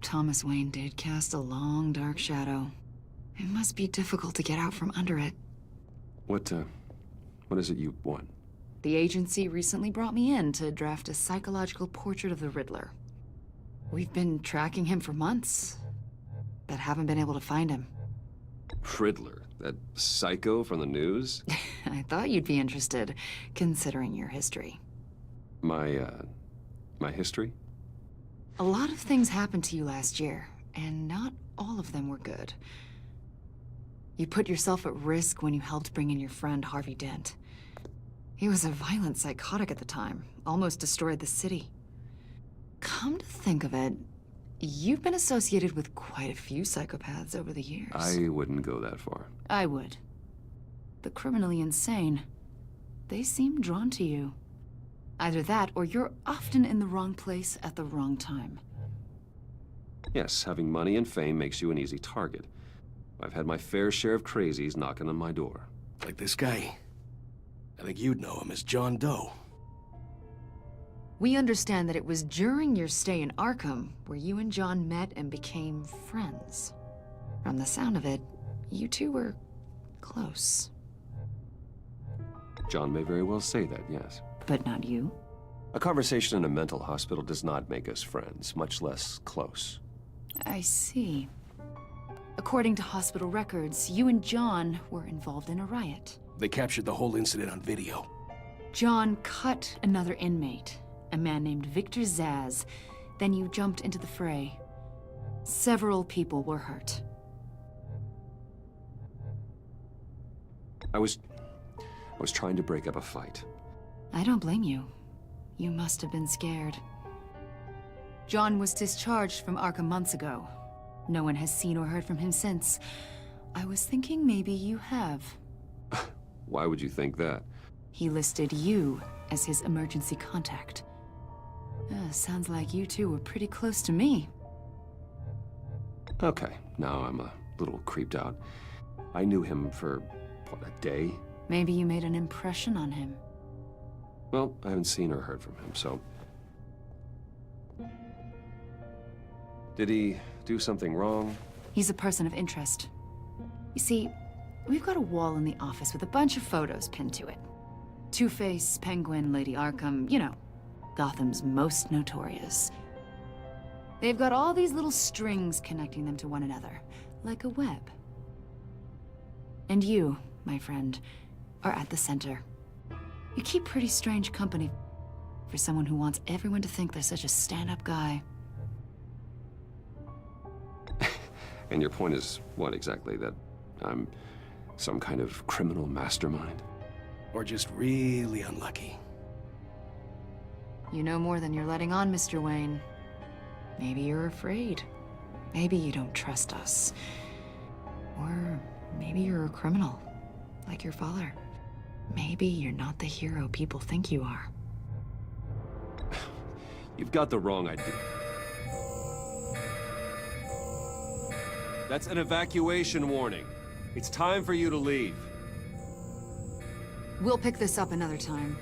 Thomas Wayne did cast a long, dark shadow. It must be difficult to get out from under it. What is it you want? The agency recently brought me in to draft a psychological portrait of the Riddler. We've been tracking him for months, but haven't been able to find him. Riddler? That psycho from the news? I thought you'd be interested, considering your history. My history? A lot of things happened to you last year, and not all of them were good. You put yourself at risk when you helped bring in your friend Harvey Dent. He was a violent psychotic at the time, almost destroyed the city. Come to think of it, you've been associated with quite a few psychopaths over the years. I wouldn't go that far. I would. The criminally insane. They seem drawn to you. Either that, or you're often in the wrong place at the wrong time. Yes, having money and fame makes you an easy target. I've had my fair share of crazies knocking on my door. Like this guy. I think you'd know him as John Doe. We understand that it was during your stay in Arkham where you and John met and became friends. From the sound of it, you two were close. John may very well say that, yes. But not you? A conversation in a mental hospital does not make us friends, much less close. I see. According to hospital records, you and John were involved in a riot. They captured the whole incident on video. John cut another inmate, a man named Victor Zsasz. Then you jumped into the fray. Several people were hurt. I was trying to break up a fight. I don't blame you. You must have been scared. John was discharged from Arkham months ago. No one has seen or heard from him since. I was thinking maybe you have. Why would you think that? He listed you as his emergency contact. Sounds like you two were pretty close to me. Okay, now I'm a little creeped out. I knew him for, what, a day? Maybe you made an impression on him. Well, I haven't seen or heard from him, so... Did he do something wrong? He's a person of interest. You see, we've got a wall in the office with a bunch of photos pinned to it. Two-Face, Penguin, Lady Arkham, you know, Gotham's most notorious. They've got all these little strings connecting them to one another, like a web. And you, my friend, are at the center. You keep pretty strange company for someone who wants everyone to think they're such a stand-up guy. And your point is what exactly? That I'm some kind of criminal mastermind? Or just really unlucky? You know more than you're letting on, Mr. Wayne. Maybe you're afraid. Maybe you don't trust us. Or maybe you're a criminal, like your father. Maybe you're not the hero people think you are. You've got the wrong idea. That's an evacuation warning. It's time for you to leave. We'll pick this up another time.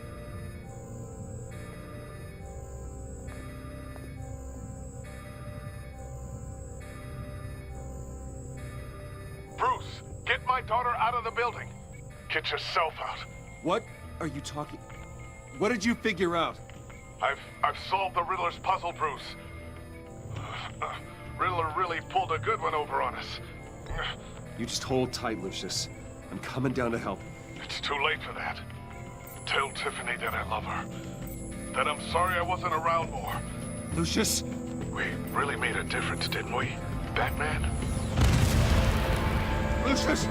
daughter out of the building. Get yourself out. What are you talking? What did you figure out? I've solved the Riddler's puzzle, Bruce. Riddler really pulled a good one over on us. You just hold tight, Lucius. I'm coming down to help. It's too late for that. Tell Tiffany that I love her. That I'm sorry I wasn't around more. Lucius? We really made a difference, didn't we, Batman? Lucius!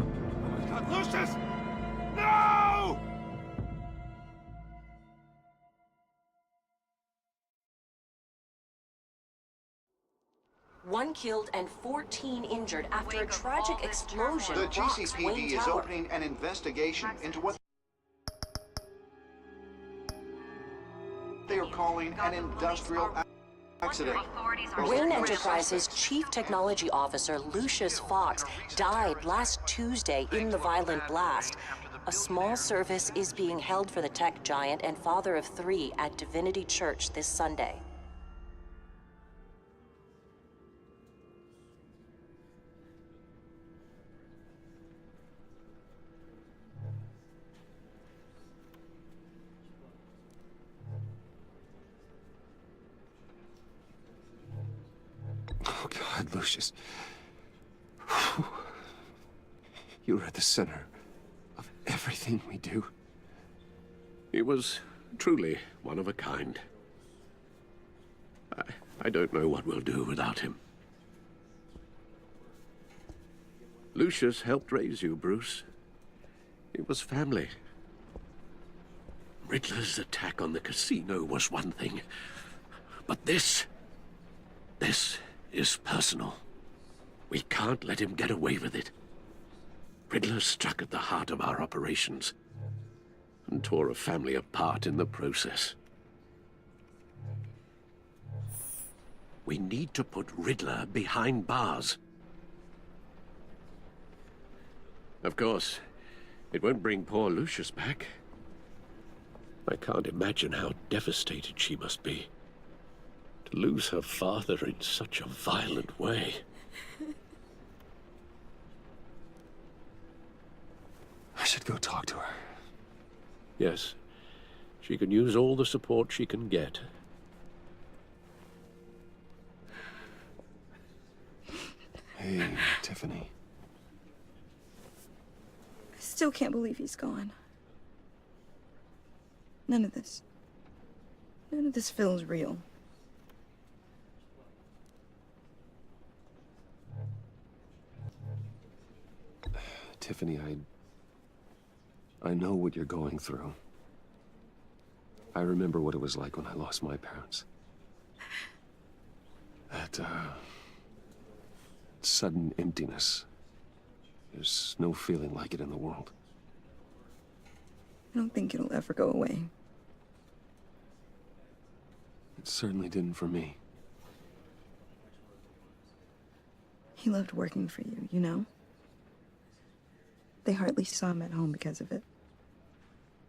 Oh my God, Lucius! No! One killed and 14 injured after a tragic explosion. The rocks GCPD Wayne is Tower. opening an investigation into what they are calling an industrial accident. Wayne Enterprises' chief technology officer, Lucius Fox, died last Tuesday in the violent blast. A small service is being held for the tech giant and father of 3 at Divinity Church this Sunday. Oh, God, Lucius. You were at the center of everything we do. He was truly one of a kind. I don't know what we'll do without him. Lucius helped raise you, Bruce. It was family. Riddler's attack on the casino was one thing, but this is personal. We can't let him get away with it. Riddler struck at the heart of our operations and tore a family apart in the process. We need to put Riddler behind bars. Of course, it won't bring poor Lucius back. I can't imagine how devastated she must be. To lose her father in such a violent way. I should go talk to her. Yes, she can use all the support she can get. Hey, Tiffany. I still can't believe he's gone. None of this feels real. Tiffany, I know what you're going through. I remember what it was like when I lost my parents. That, sudden emptiness. There's no feeling like it in the world. I don't think it'll ever go away. It certainly didn't for me. He loved working for you, you know? They hardly saw him at home because of it.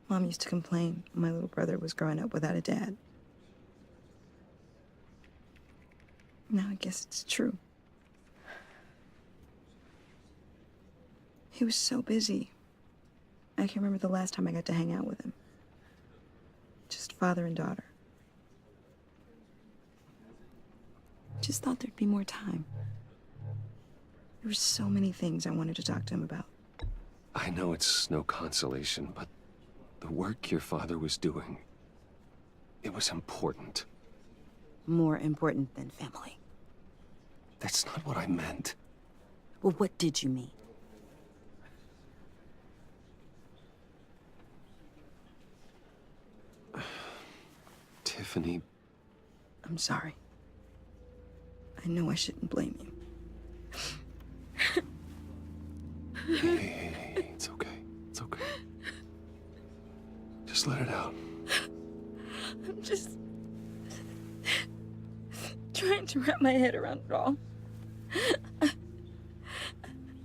Mom used to complain my little brother was growing up without a dad. Now I guess it's true. He was so busy. I can't remember the last time I got to hang out with him. Just father and daughter. Just thought there'd be more time. There were so many things I wanted to talk to him about. I know it's no consolation, but the work your father was doing, it was important. More important than family. That's not what I meant. Well, what did you mean? Tiffany. I'm sorry. I know I shouldn't blame you. Hey, it's okay. It's okay. Just let it out. I'm just trying to wrap my head around it all.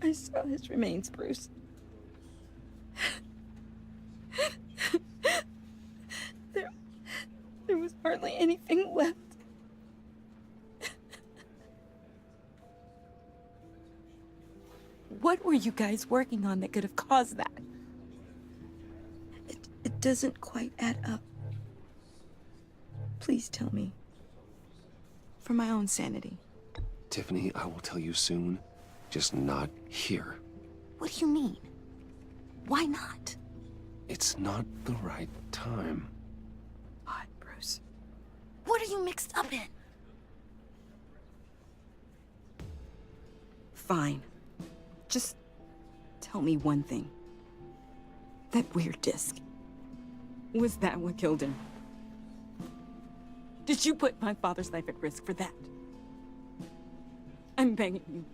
I saw his remains, Bruce. There was hardly anything left. What were you guys working on that could have caused that? It doesn't quite add up. Please tell me. For my own sanity. Tiffany, I will tell you soon. Just not here. What do you mean? Why not? It's not the right time. God, Bruce. What are you mixed up in? Fine. Just tell me one thing. That weird disc. Was that what killed him? Did you put my father's life at risk for that? I'm begging you.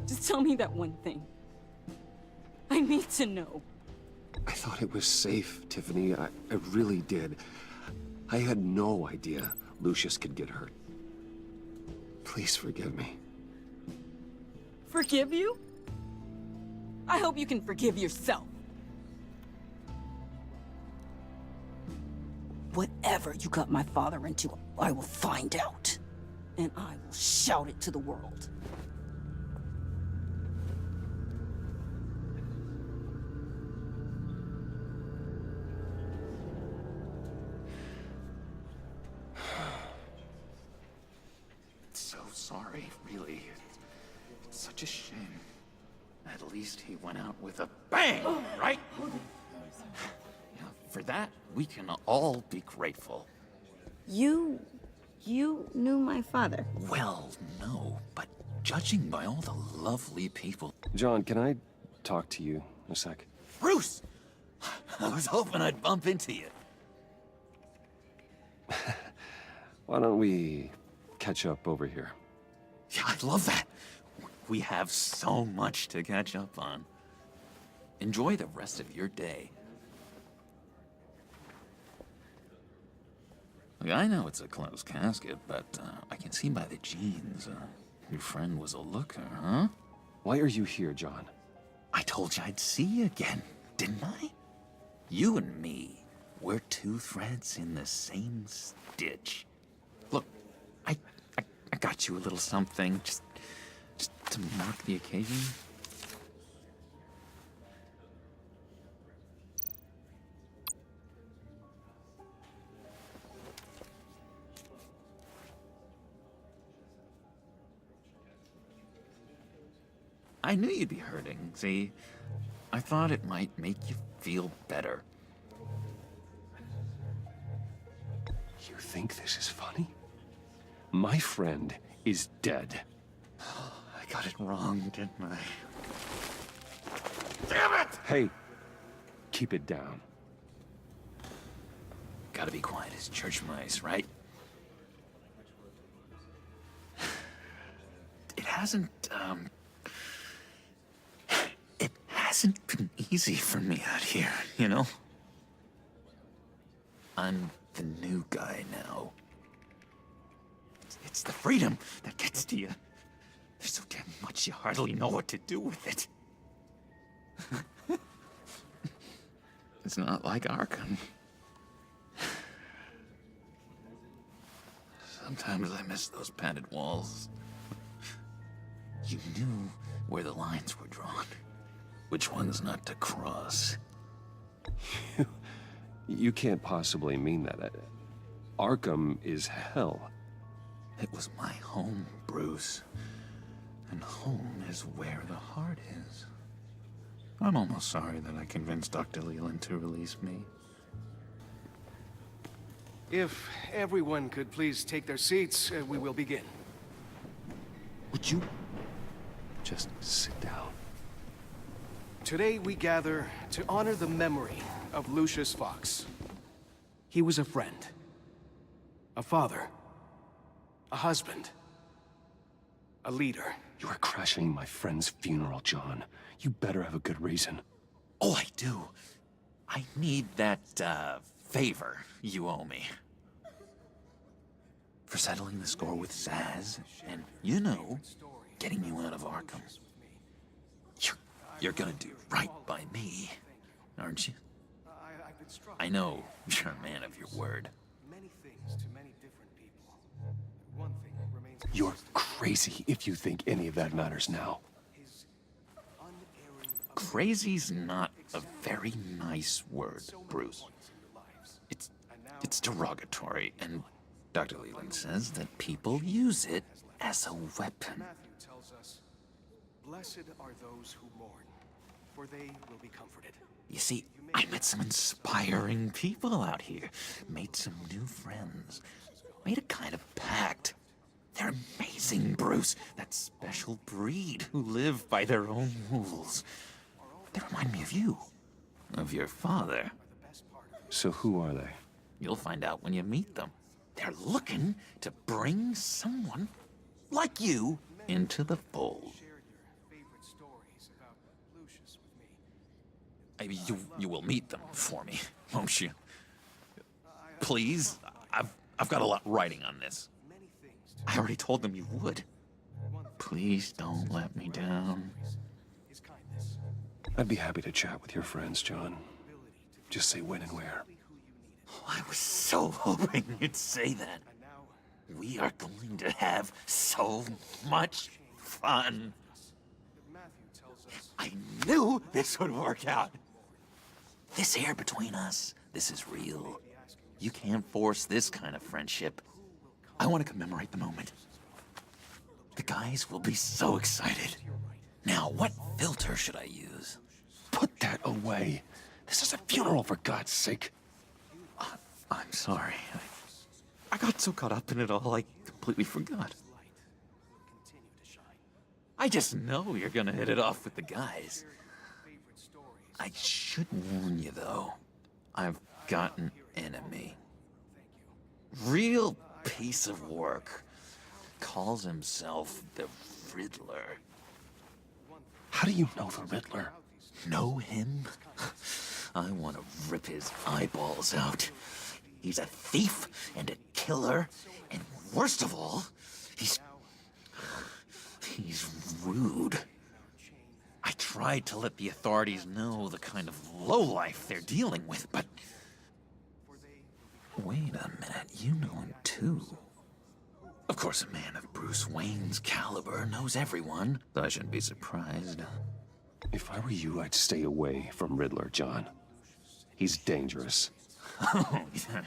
Just tell me that one thing. I need to know. I thought it was safe, Tiffany. I really did. I had no idea Lucius could get hurt. Please forgive me. Forgive you? I hope you can forgive yourself. Whatever you got my father into, I will find out. And I will shout it to the world. So sorry, really. It's such a shame. At least he went out with a bang, right? Yeah, for that, we can all be grateful. You knew my father? Well, no, but judging by all the lovely people... John, can I talk to you a sec? Bruce! I was hoping I'd bump into you. Why don't we catch up over here? Yeah, I love that. We have so much to catch up on. Enjoy the rest of your day. Look, I know it's a closed casket, but I can see by the jeans, your friend was a looker, huh? Why are you here, John? I told you I'd see you again, didn't I? You and me, we're two threads in the same stitch. Look, I got you a little something, just to mark the occasion. I knew you'd be hurting, see? I thought it might make you feel better. You think this is funny? My friend is dead. I got it wrong, didn't I? Damn it! Hey, keep it down. Gotta be quiet as church mice, right? It hasn't been easy for me out here, you know? I'm the new guy now. It's the freedom that gets to you. There's so damn much you hardly know what to do with it. It's not like Arkham. Sometimes I miss those padded walls. You knew where the lines were drawn. Which ones not to cross. You can't possibly mean that. Arkham is hell. It was my home, Bruce. And home is where the heart is. I'm almost sorry that I convinced Dr. Leland to release me. If everyone could please take their seats, we will begin. Would you just sit down? Today we gather to honor the memory of Lucius Fox. He was a friend, a father, a husband, a leader. You are crashing my friend's funeral, John. You better have a good reason. Oh, I do. I need that, favor you owe me. For settling the score with Zaz, and, you know, getting you out of Arkham. You're gonna do right by me, aren't you? I know you're a man of your word. Many things to many different people. One thing remains. You're crazy if you think any of that matters now. His crazy's not a very nice word, Bruce. It's derogatory, and Dr. Leland says that people use it as a weapon. Matthew tells us, "Blessed are those who mourn, for they will be comforted." You see, I met some inspiring people out here. Made some new friends. Made a kind of pact. They're amazing, Bruce. That special breed who live by their own rules. They remind me of you. Of your father. So who are they? You'll find out when you meet them. They're looking to bring someone like you into the fold. You will meet them for me, won't you? Please, I've got a lot writing on this. I already told them you would. Please don't let me down. I'd be happy to chat with your friends, John. Just say when and where. Oh, I was so hoping you'd say that. We are going to have so much fun. I knew this would work out. This air between us, this is real. You can't force this kind of friendship. I want to commemorate the moment. The guys will be so excited. Now, what filter should I use? Put that away. This is a funeral, for God's sake. I'm sorry. I got so caught up in it all, I completely forgot. I just know you're gonna hit it off with the guys. I should warn you, though. I've got an enemy. Real piece of work. Calls himself the Riddler. How do you know the Riddler? Know him? I want to rip his eyeballs out. He's a thief and a killer, and worst of all, he's rude. I tried to let the authorities know the kind of lowlife they're dealing with, but... Wait a minute, you know him too. Of course, a man of Bruce Wayne's caliber knows everyone, so I shouldn't be surprised. If I were you, I'd stay away from Riddler, John. He's dangerous. Oh, yeah.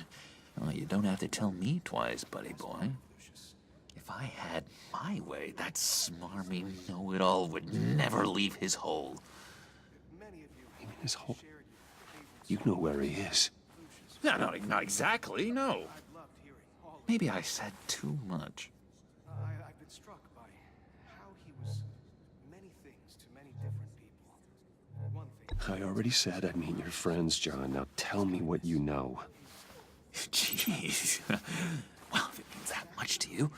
Well, you don't have to tell me twice, buddy boy. If I had my way, that smarmy know-it-all would never leave his hole. You mean his hole? You know where he is. No, not exactly, no. Maybe I said too much. I've been struck by how he was many things to many different people. One thing... I already said I'd meet your friends, John. Now tell me what you know. Jeez. Well, if it means that much to you.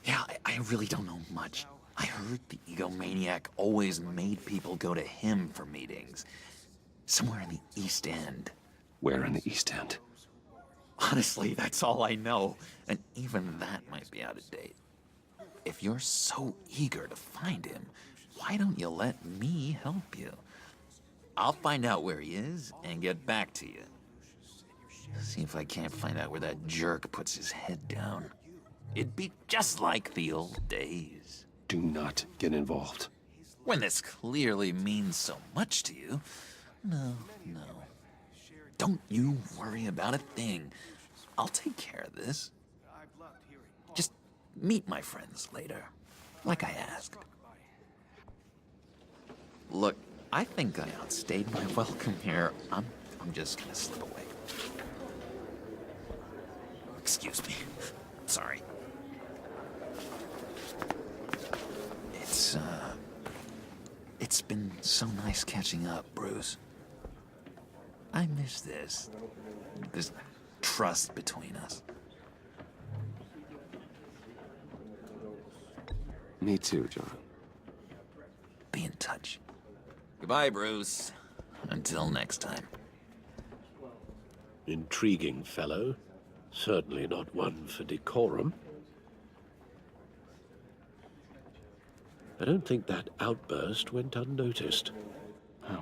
Yeah, I really don't know much. I heard the egomaniac always made people go to him for meetings. Somewhere in the East End. Where in the East End? Honestly, that's all I know. And even that might be out of date. If you're so eager to find him, why don't you let me help you? I'll find out where he is and get back to you. See if I can't find out where that jerk puts his head down. It'd be just like the old days. Do not get involved. When this clearly means so much to you. No. Don't you worry about a thing. I'll take care of this. Just meet my friends later, like I asked. Look, I think I outstayed my welcome here. I'm just gonna slip away. Excuse me. Sorry. It's been so nice catching up, Bruce. I miss this trust between us. Me too, John. Be in touch. Goodbye, Bruce. Until next time. Intriguing fellow. Certainly not one for decorum. I don't think that outburst went unnoticed.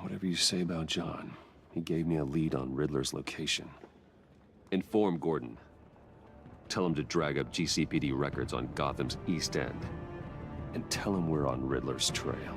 Whatever you say about John, he gave me a lead on Riddler's location. Inform Gordon. Tell him to drag up GCPD records on Gotham's East End. And tell him we're on Riddler's trail.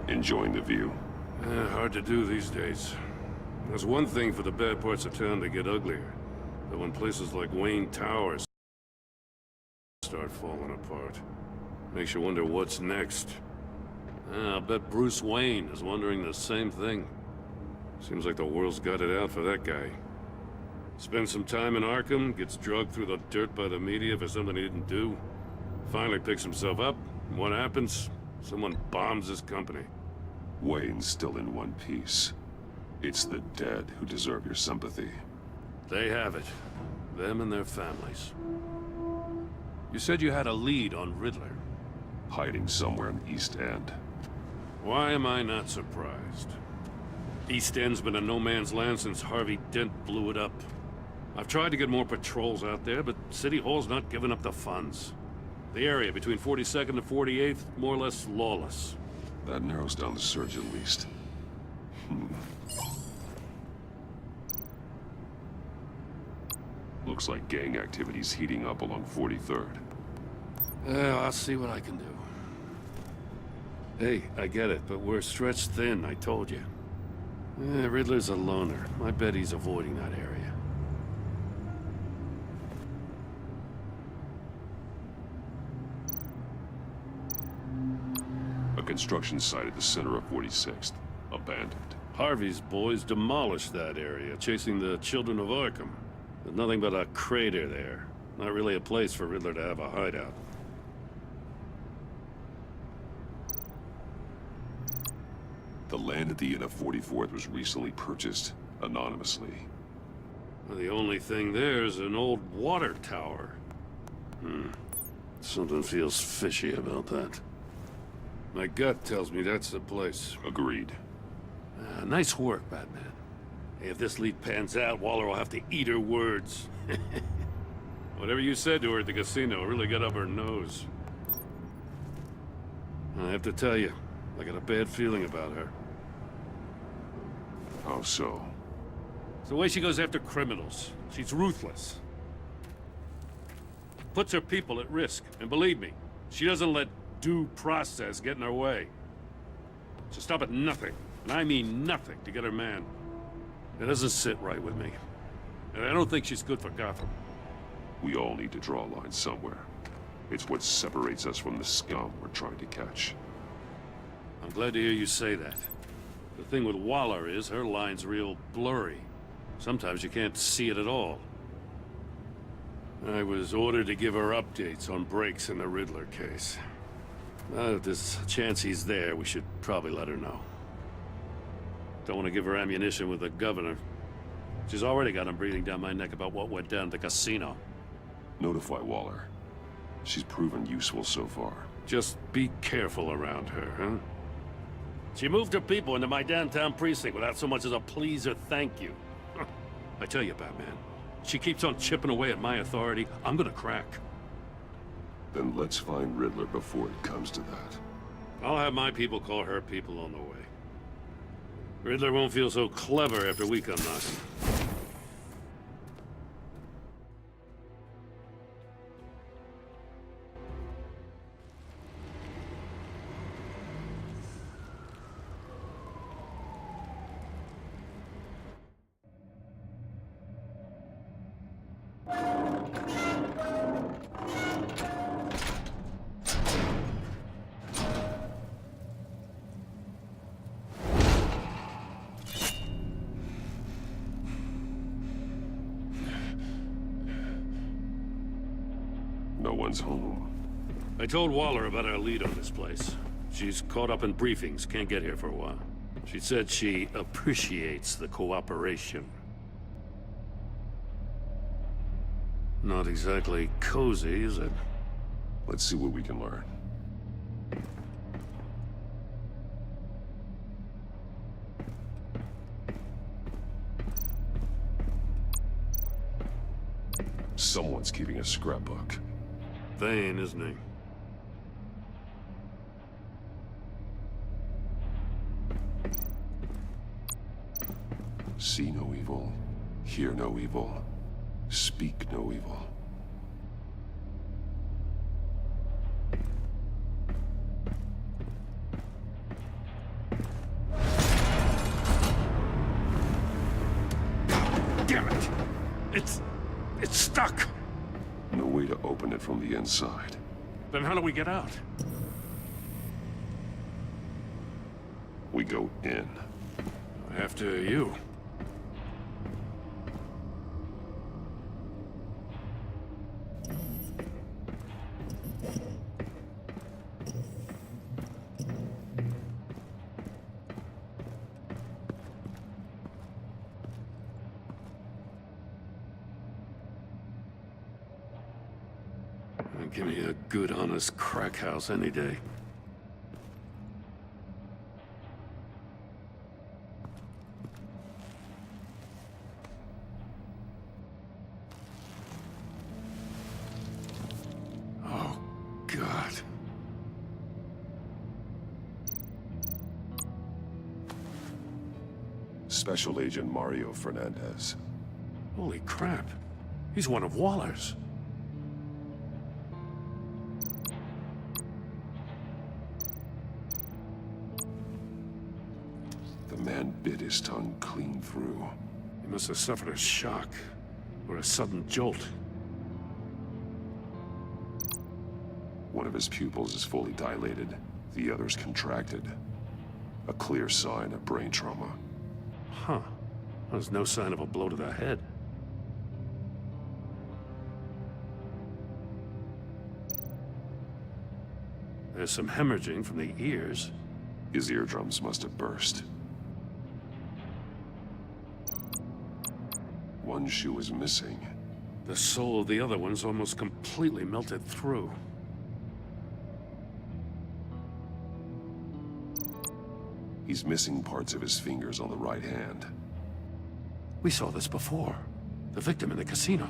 Enjoying the view? Hard to do these days. There's one thing for the bad parts of town to get uglier. But when places like Wayne Towers start falling apart, makes you wonder what's next. I'll bet Bruce Wayne is wondering the same thing. Seems like the world's got it out for that guy. Spends some time in Arkham, gets drugged through the dirt by the media for something he didn't do. Finally picks himself up, and what happens? Someone bombs his company. Wayne's still in one piece. It's the dead who deserve your sympathy. They have it. Them and their families. You said you had a lead on Riddler. Hiding somewhere in the East End. Why am I not surprised? East End's been a no-man's land since Harvey Dent blew it up. I've tried to get more patrols out there, but City Hall's not giving up the funds. The area between 42nd and 48th, more or less lawless. That narrows down the search at least. Looks like gang activity's heating up along 43rd. I'll see what I can do. Hey, I get it, but we're stretched thin, I told you. Riddler's a loner. I bet he's avoiding that area. A construction site at the center of 46th. Abandoned. Harvey's boys demolished that area, chasing the children of Arkham. There's nothing but a crater there. Not really a place for Riddler to have a hideout. The land at the end of 44th was recently purchased, anonymously. Well, the only thing there is an old water tower. Something feels fishy about that. My gut tells me that's the place. Agreed. Nice work, Batman. Hey, if this lead pans out, Waller will have to eat her words. Whatever you said to her at the casino really got up her nose. I have to tell you, I got a bad feeling about her. How so? It's the way she goes after criminals. She's ruthless. Puts her people at risk. And believe me, she doesn't let due process get in her way. She'll stop at nothing, and I mean nothing, to get her man. It doesn't sit right with me. And I don't think she's good for Gotham. We all need to draw a line somewhere. It's what separates us from the scum we're trying to catch. I'm glad to hear you say that. The thing with Waller is her line's real blurry. Sometimes you can't see it at all. I was ordered to give her updates on breaks in the Riddler case. If there's a chance he's there, we should probably let her know. Don't want to give her ammunition with the governor. She's already got him breathing down my neck about what went down at the casino. Notify Waller. She's proven useful so far. Just be careful around her, huh? She moved her people into my downtown precinct without so much as a please or thank you. I tell you, Batman, she keeps on chipping away at my authority, I'm gonna crack. Then let's find Riddler before it comes to that. I'll have my people call her people on the way. Riddler won't feel so clever after we come knocking. No one's home. I told Waller about our lead on this place. She's caught up in briefings, can't get here for a while. She said she appreciates the cooperation. Not exactly cozy, is it? Let's see what we can learn. Someone's keeping a scrapbook. Vain, isn't he? See no evil, hear no evil, speak no evil. It's stuck. No way to open it from the inside. Then how do we get out? We go in. After you. Give me a good, honest crack house any day. Oh, God. Special Agent Mario Fernandez. Holy crap. He's one of Waller's. The man bit his tongue clean through. He must have suffered a shock, or a sudden jolt. One of his pupils is fully dilated, the other's contracted. A clear sign of brain trauma. Huh. There's no sign of a blow to the head. There's some hemorrhaging from the ears. His eardrums must have burst. One shoe is missing. The sole of the other one's almost completely melted through. He's missing parts of his fingers on the right hand. We saw this before. The victim in the casino.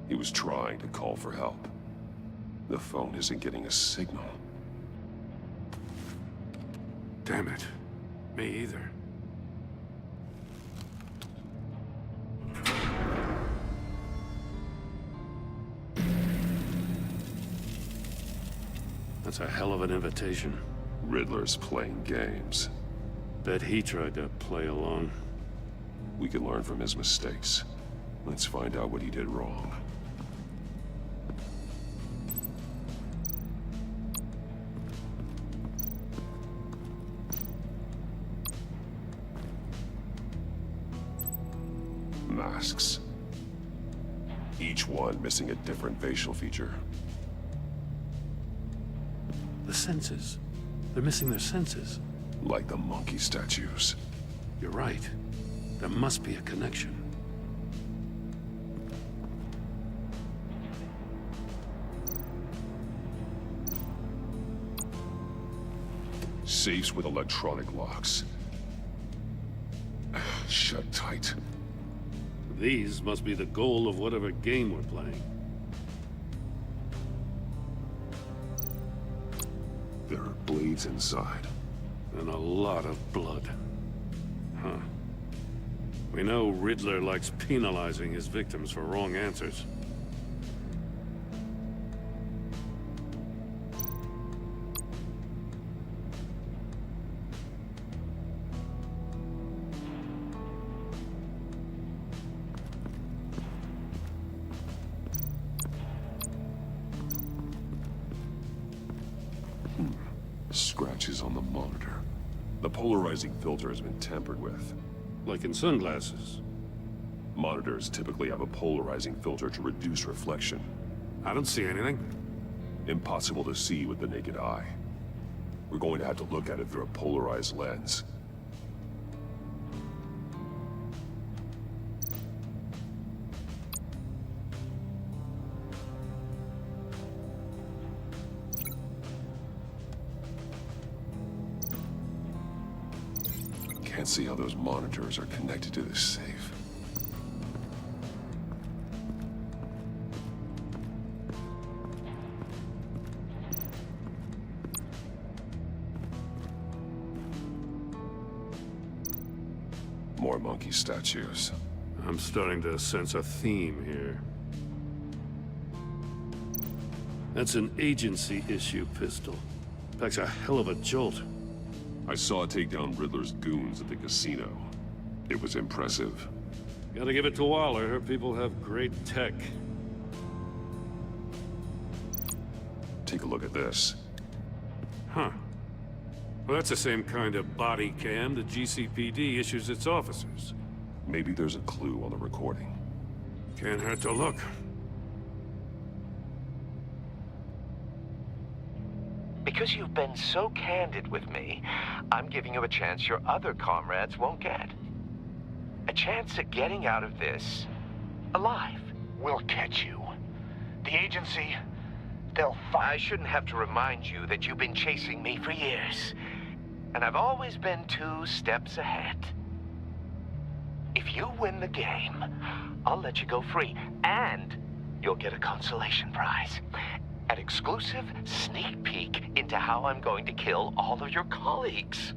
He was trying to call for help. The phone isn't getting a signal. Damn it. Me either. That's a hell of an invitation. Riddler's playing games. Bet he tried to play along. We can learn from his mistakes. Let's find out what he did wrong. Masks. Each one missing a different facial feature. The senses. They're missing their senses. Like the monkey statues. You're right. There must be a connection. Safes with electronic locks. Shut tight. These must be the goal of whatever game we're playing. There are blades inside. And a lot of blood. Huh. We know Riddler likes penalizing his victims for wrong answers. Scratches on the monitor. The polarizing filter has been tampered with. Like in sunglasses. Monitors typically have a polarizing filter to reduce reflection. I don't see anything. Impossible to see with the naked eye. We're going to have to look at it through a polarized lens. Can't see how those monitors are connected to this safe. More monkey statues. I'm starting to sense a theme here. That's an agency issue pistol. Packs a hell of a jolt. I saw it take down Riddler's goons at the casino. It was impressive. Gotta give it to Waller. Her people have great tech. Take a look at this. Huh. Well, that's the same kind of body cam the GCPD issues its officers. Maybe there's a clue on the recording. Can't hurt to look. Because you've been so candid with me, I'm giving you a chance your other comrades won't get. A chance at getting out of this alive. We'll catch you. The agency, they'll find... I shouldn't have to remind you that you've been chasing me for years. And I've always been 2 steps ahead. If you win the game, I'll let you go free. And you'll get a consolation prize. An exclusive sneak peek into how I'm going to kill all of your colleagues.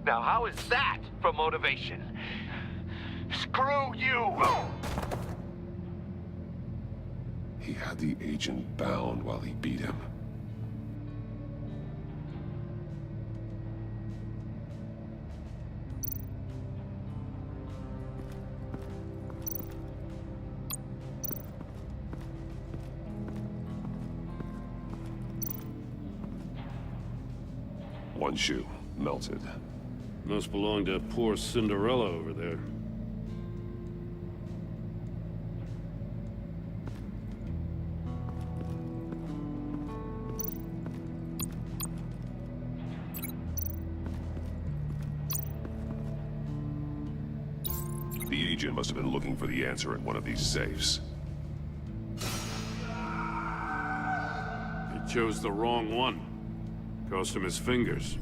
Now, how is that for motivation? Screw you! He had the agent bound while he beat him. One shoe, melted. Must belong to poor Cinderella over there. The agent must have been looking for the answer in one of these safes. He chose the wrong one. Cost him his fingers.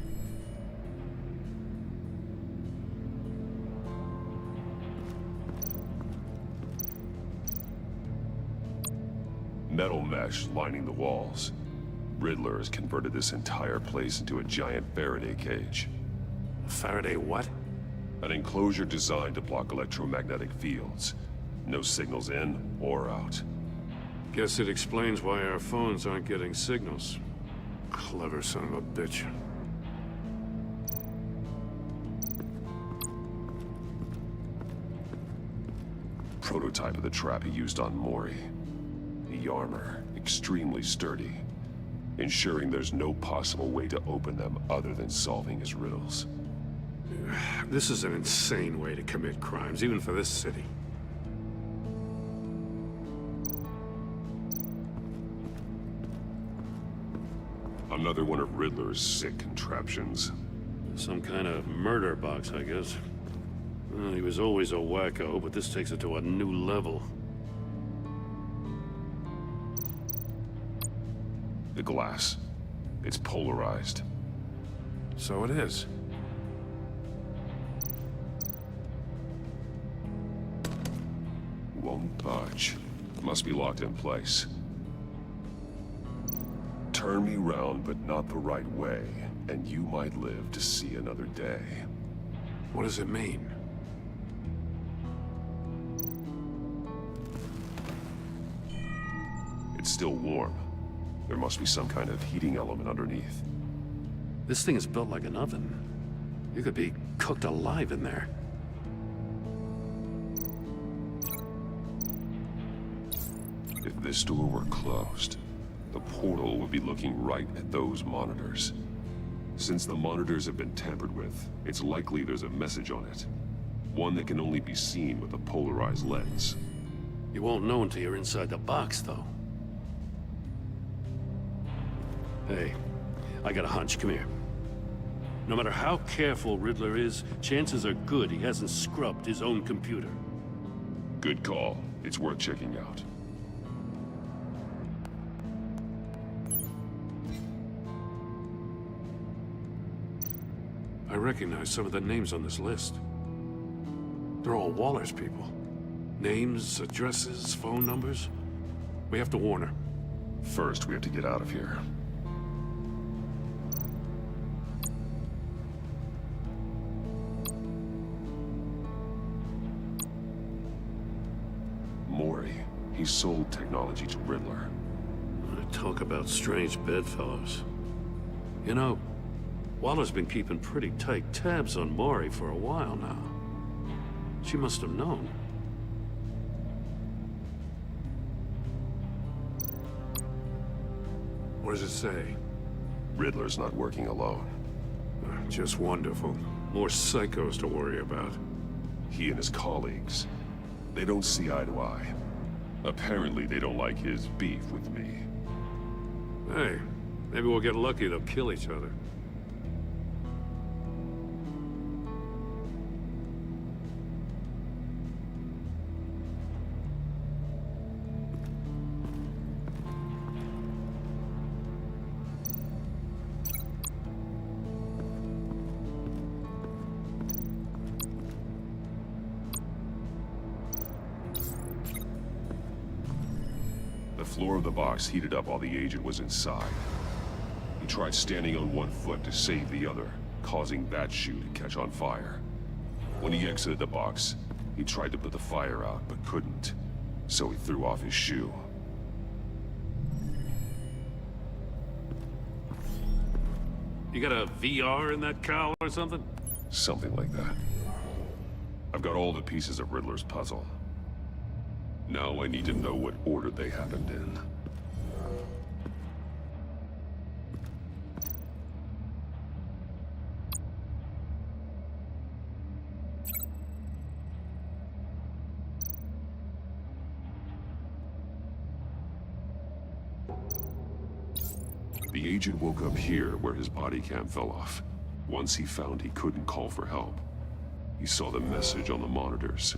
Metal mesh lining the walls. Riddler has converted this entire place into a giant Faraday cage. Faraday what? An enclosure designed to block electromagnetic fields. No signals in or out. Guess it explains why our phones aren't getting signals. Clever son of a bitch. Prototype of the trap he used on Mori. The armor, extremely sturdy, ensuring there's no possible way to open them other than solving his riddles. This is an insane way to commit crimes, even for this city. Another one of Riddler's sick contraptions. Some kind of murder box, I guess. Well, he was always a wacko, but this takes it to a new level. The glass. It's polarized. So it is. Won't budge. Must be locked in place. Turn me round, but not the right way, and you might live to see another day. What does it mean? It's still warm. There must be some kind of heating element underneath. This thing is built like an oven. You could be cooked alive in there. If this door were closed, the portal would be looking right at those monitors. Since the monitors have been tampered with, it's likely there's a message on it. One that can only be seen with a polarized lens. You won't know until you're inside the box, though. Hey, I got a hunch. Come here. No matter how careful Riddler is, chances are good he hasn't scrubbed his own computer. Good call. It's worth checking out. I recognize some of the names on this list. They're all Waller's people. Names, addresses, phone numbers. We have to warn her. First, we have to get out of here. Mori. He sold technology to Riddler. Talk about strange bedfellows. You know, Waller's been keeping pretty tight tabs on Maury for a while now. She must have known. What does it say? Riddler's not working alone. Just wonderful. More psychos to worry about. He and his colleagues, they don't see eye to eye. Apparently they don't like his beef with me. Hey, maybe we'll get lucky. They'll kill each other. The floor of the box heated up while the agent was inside. He tried standing on one foot to save the other, causing that shoe to catch on fire. When he exited the box, he tried to put the fire out, but couldn't. So he threw off his shoe. You got a VR in that cowl or something? Something like that. I've got all the pieces of Riddler's puzzle. Now I need to know what order they happened in. The agent woke up here where his body cam fell off. Once he found he couldn't call for help, he saw the message on the monitors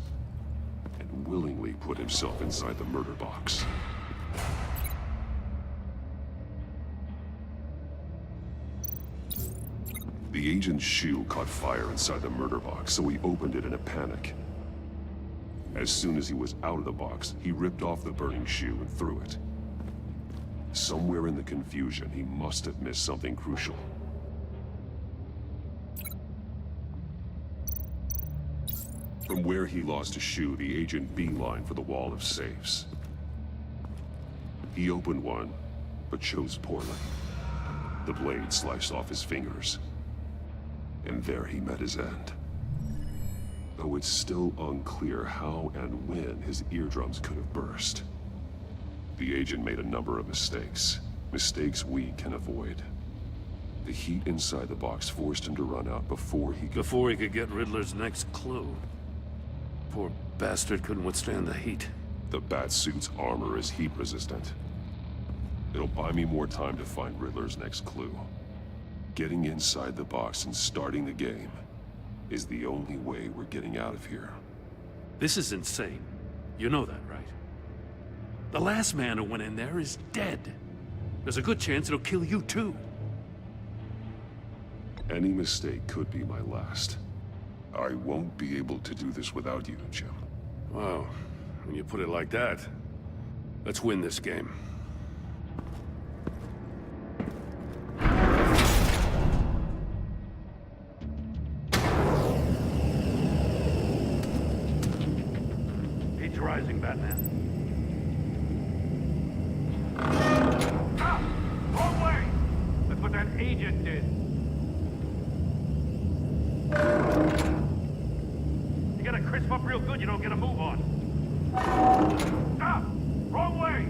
and willingly put himself inside the murder box. The agent's shoe caught fire inside the murder box, so he opened it in a panic. As soon as he was out of the box, he ripped off the burning shoe and threw it. Somewhere in the confusion, he must have missed something crucial. From where he lost a shoe, the agent beelined for the wall of safes. He opened one, but chose poorly. The blade sliced off his fingers. And there he met his end. Though it's still unclear how and when his eardrums could have burst. The agent made a number of mistakes. Mistakes we can avoid. The heat inside the box forced him to run out before he could get Riddler's next clue. Poor bastard couldn't withstand the heat. The Batsuit's armor is heat resistant. It'll buy me more time to find Riddler's next clue. Getting inside the box and starting the game is the only way we're getting out of here. This is insane. You know that, right? The last man who went in there is dead. There's a good chance it'll kill you too. Any mistake could be my last. I won't be able to do this without you, Jim. Wow, when you put it like that, let's win this game. Heat's rising, Batman. Wrong way! That's what that agent did. You gotta crisp up real good, you don't get a move on. Stop! Wrong way!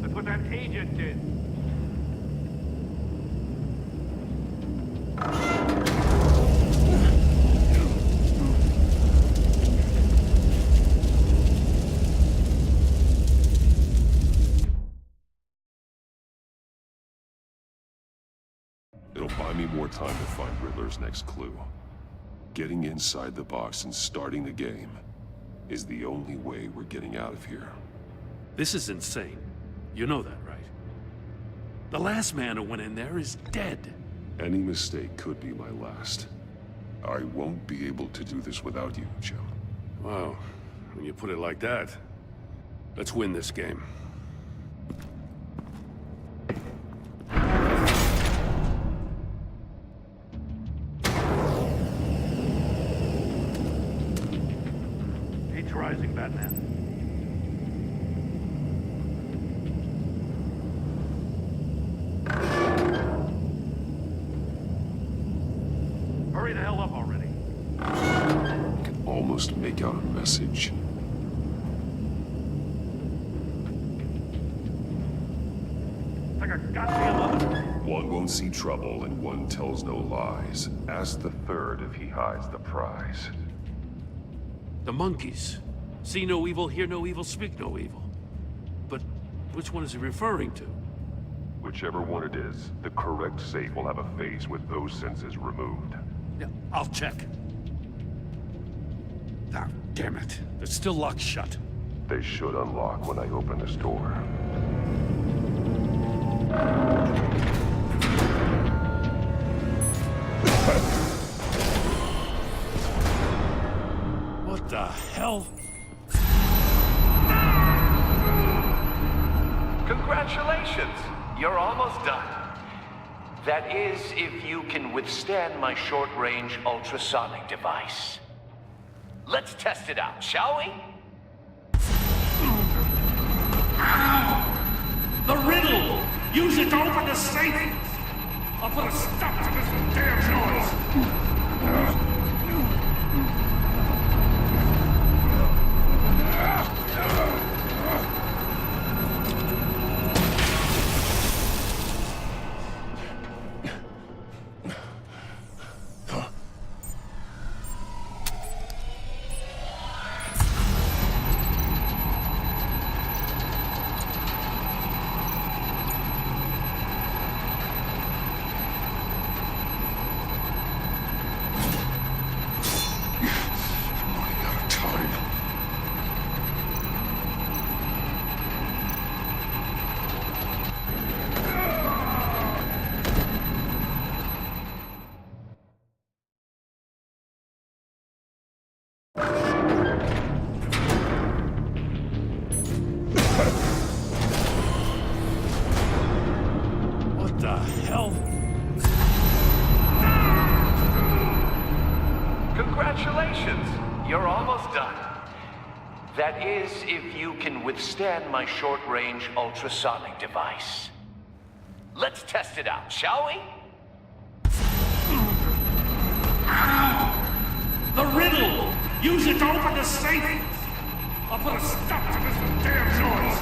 That's what that agent did. It'll buy me more time to find Riddler's next clue. Getting inside the box and starting the game is the only way we're getting out of here. This is insane. You know that, right? The last man who went in there is dead. Any mistake could be my last. I won't be able to do this without you, Jim. Wow, when you put it like that, let's win this game. Heat's rising, Batman. Hurry the hell up already. I can almost make out a message. It's like a goddamn oven. One won't see trouble and one tells no lies. Ask the third if he hides the prize. The monkeys. See no evil, hear no evil, speak no evil. But which one is he referring to? Whichever one it is, the correct safe will have a face with those senses removed. Yeah, I'll check. Ah, damn it. They're still locked shut. They should unlock when I open this door. What the hell? Congratulations! You're almost done. That is, if you can withstand my short-range ultrasonic device. Let's test it out, shall we? The riddle! Use it to open the safe! I'll put a stop to this damn noise! What the hell? Congratulations! You're almost done. That is, if you can withstand my short-range ultrasonic device. Let's test it out, shall we? The riddle! Use it to open the safe! I'll put a stop to this damn noise!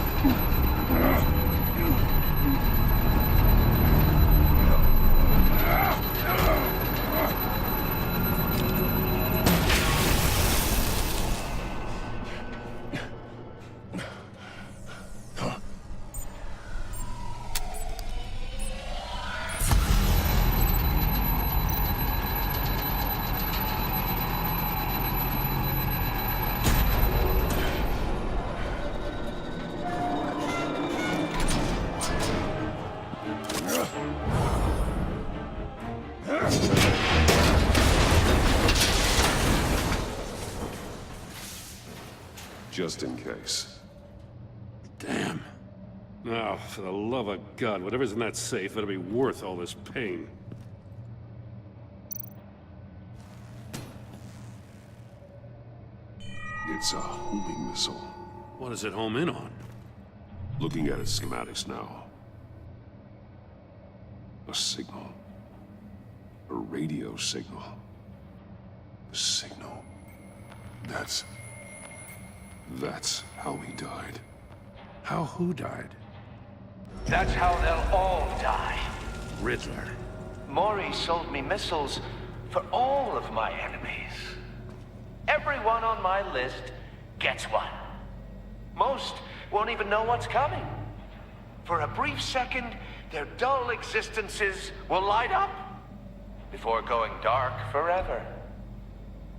Just in case. Damn. Now, for the love of God, whatever's in that safe, it'll be worth all this pain. It's a homing missile. What does it home in on? Looking at its schematics now. A signal. A radio signal. A signal. That's how he died. How who died? That's how they'll all die. Riddler. Maury sold me missiles for all of my enemies. Everyone on my list gets one. Most won't even know what's coming. For a brief second, their dull existences will light up before going dark forever.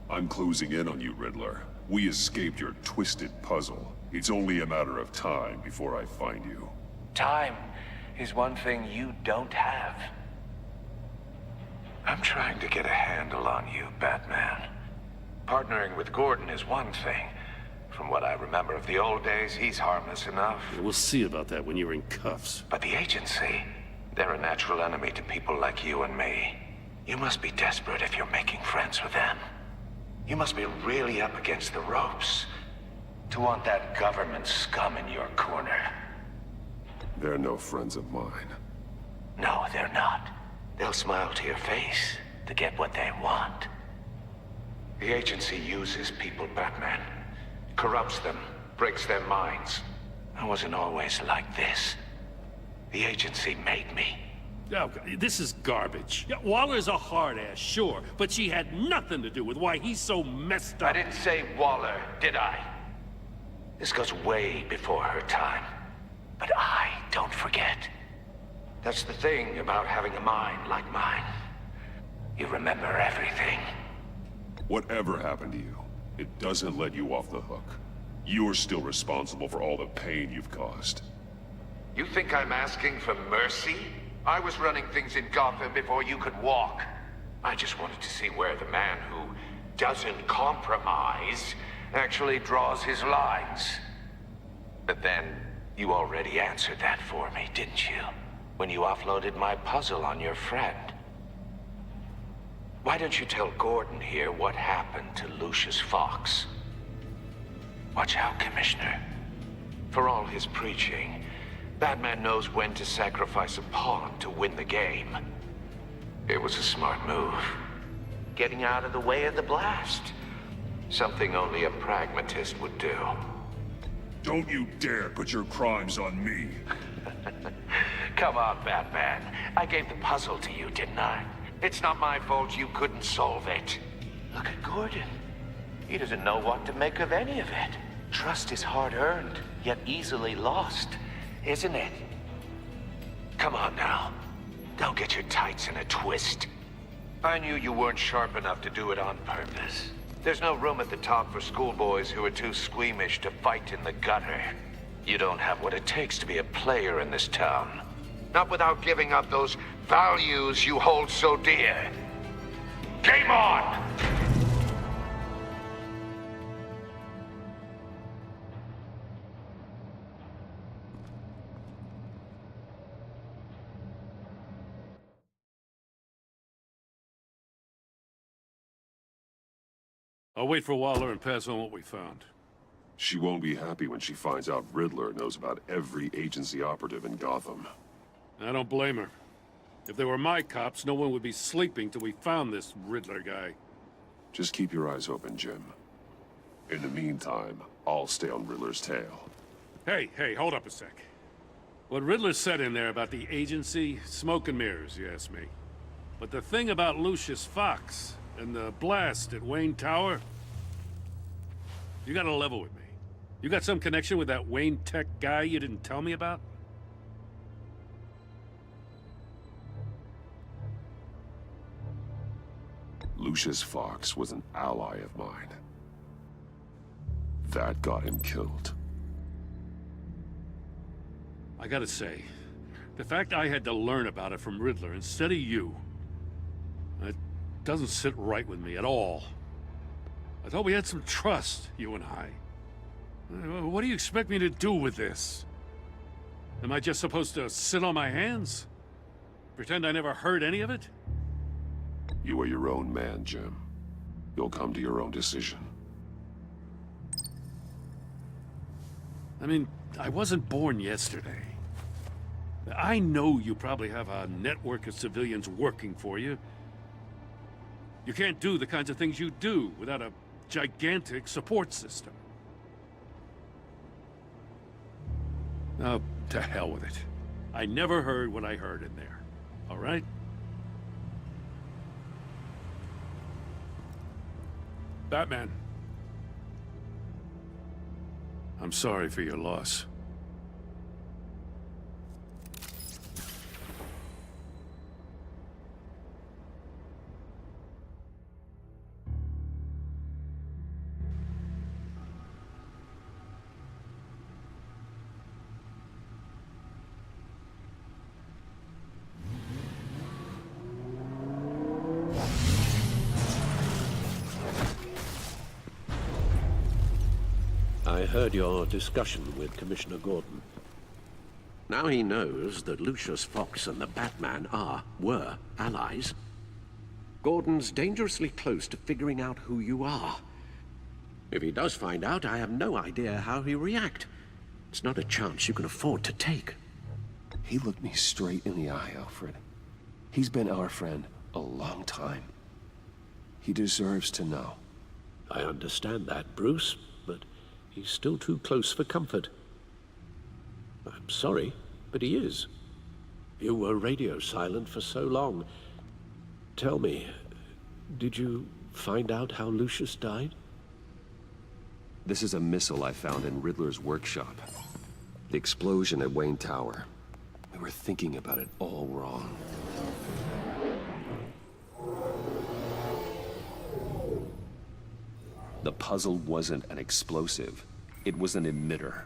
I'm closing in on you, Riddler. We escaped your twisted puzzle. It's only a matter of time before I find you. Time is one thing you don't have. I'm trying to get a handle on you, Batman. Partnering with Gordon is one thing. From what I remember of the old days, he's harmless enough. We'll see about that when you're in cuffs. But the agency, they're a natural enemy to people like you and me. You must be desperate if you're making friends with them. You must be really up against the ropes to want that government scum in your corner. They're no friends of mine. No, they're not. They'll smile to your face to get what they want. The agency uses people, Batman. Corrupts them, breaks their minds. I wasn't always like this. The agency made me. Oh, this is garbage. Yeah, Waller's a hard ass, sure, but she had nothing to do with why he's so messed up. I didn't say Waller, did I? This goes way before her time. But I don't forget. That's the thing about having a mind like mine. You remember everything. Whatever happened to you, it doesn't let you off the hook. You're still responsible for all the pain you've caused. You think I'm asking for mercy? I was running things in Gotham before you could walk. I just wanted to see where the man who doesn't compromise actually draws his lines. But then, you already answered that for me, didn't you? When you offloaded my puzzle on your friend. Why don't you tell Gordon here what happened to Lucius Fox? Watch out, Commissioner. For all his preaching, Batman knows when to sacrifice a pawn to win the game. It was a smart move. Getting out of the way of the blast. Something only a pragmatist would do. Don't you dare put your crimes on me. Come on, Batman. I gave the puzzle to you, didn't I? It's not my fault you couldn't solve it. Look at Gordon. He doesn't know what to make of any of it. Trust is hard-earned, yet easily lost, isn't it? Come on now. Don't get your tights in a twist. I knew you weren't sharp enough to do it on purpose. There's no room at the top for schoolboys who are too squeamish to fight in the gutter. You don't have what it takes to be a player in this town. Not without giving up those values you hold so dear. Game on! I'll wait for Waller and pass on what we found. She won't be happy when she finds out Riddler knows about every agency operative in Gotham. I don't blame her. If they were my cops, no one would be sleeping till we found this Riddler guy. Just keep your eyes open, Jim. In the meantime, I'll stay on Riddler's tail. Hey, hold up a sec. What Riddler said in there about the agency, smoke and mirrors, you ask me. But the thing about Lucius Fox and the blast at Wayne Tower, you gotta level with me. You got some connection with that Wayne Tech guy you didn't tell me about? Lucius Fox was an ally of mine. That got him killed. I gotta say, the fact I had to learn about it from Riddler instead of you, it doesn't sit right with me at all. I thought we had some trust, you and I. What do you expect me to do with this? Am I just supposed to sit on my hands? Pretend I never heard any of it? You are your own man, Jim. You'll come to your own decision. I mean, I wasn't born yesterday. I know you probably have a network of civilians working for you. You can't do the kinds of things you do without a gigantic support system. Oh, to hell with it. I never heard what I heard in there. All right? Batman. I'm sorry for your loss. I heard your discussion with Commissioner Gordon. Now he knows that Lucius Fox and the Batman were allies. Gordon's dangerously close to figuring out who you are. If he does find out, I have no idea how he'll react. It's not a chance you can afford to take. He looked me straight in the eye, Alfred. He's been our friend A long time. He deserves to know. I understand that, Bruce, but he's still too close for comfort. I'm sorry, but he is. You were radio silent for so long. Tell me, did you find out how Lucius died? This is a missile I found in Riddler's workshop. The explosion at Wayne Tower. We were thinking about it all wrong. The puzzle wasn't an explosive. It was an emitter.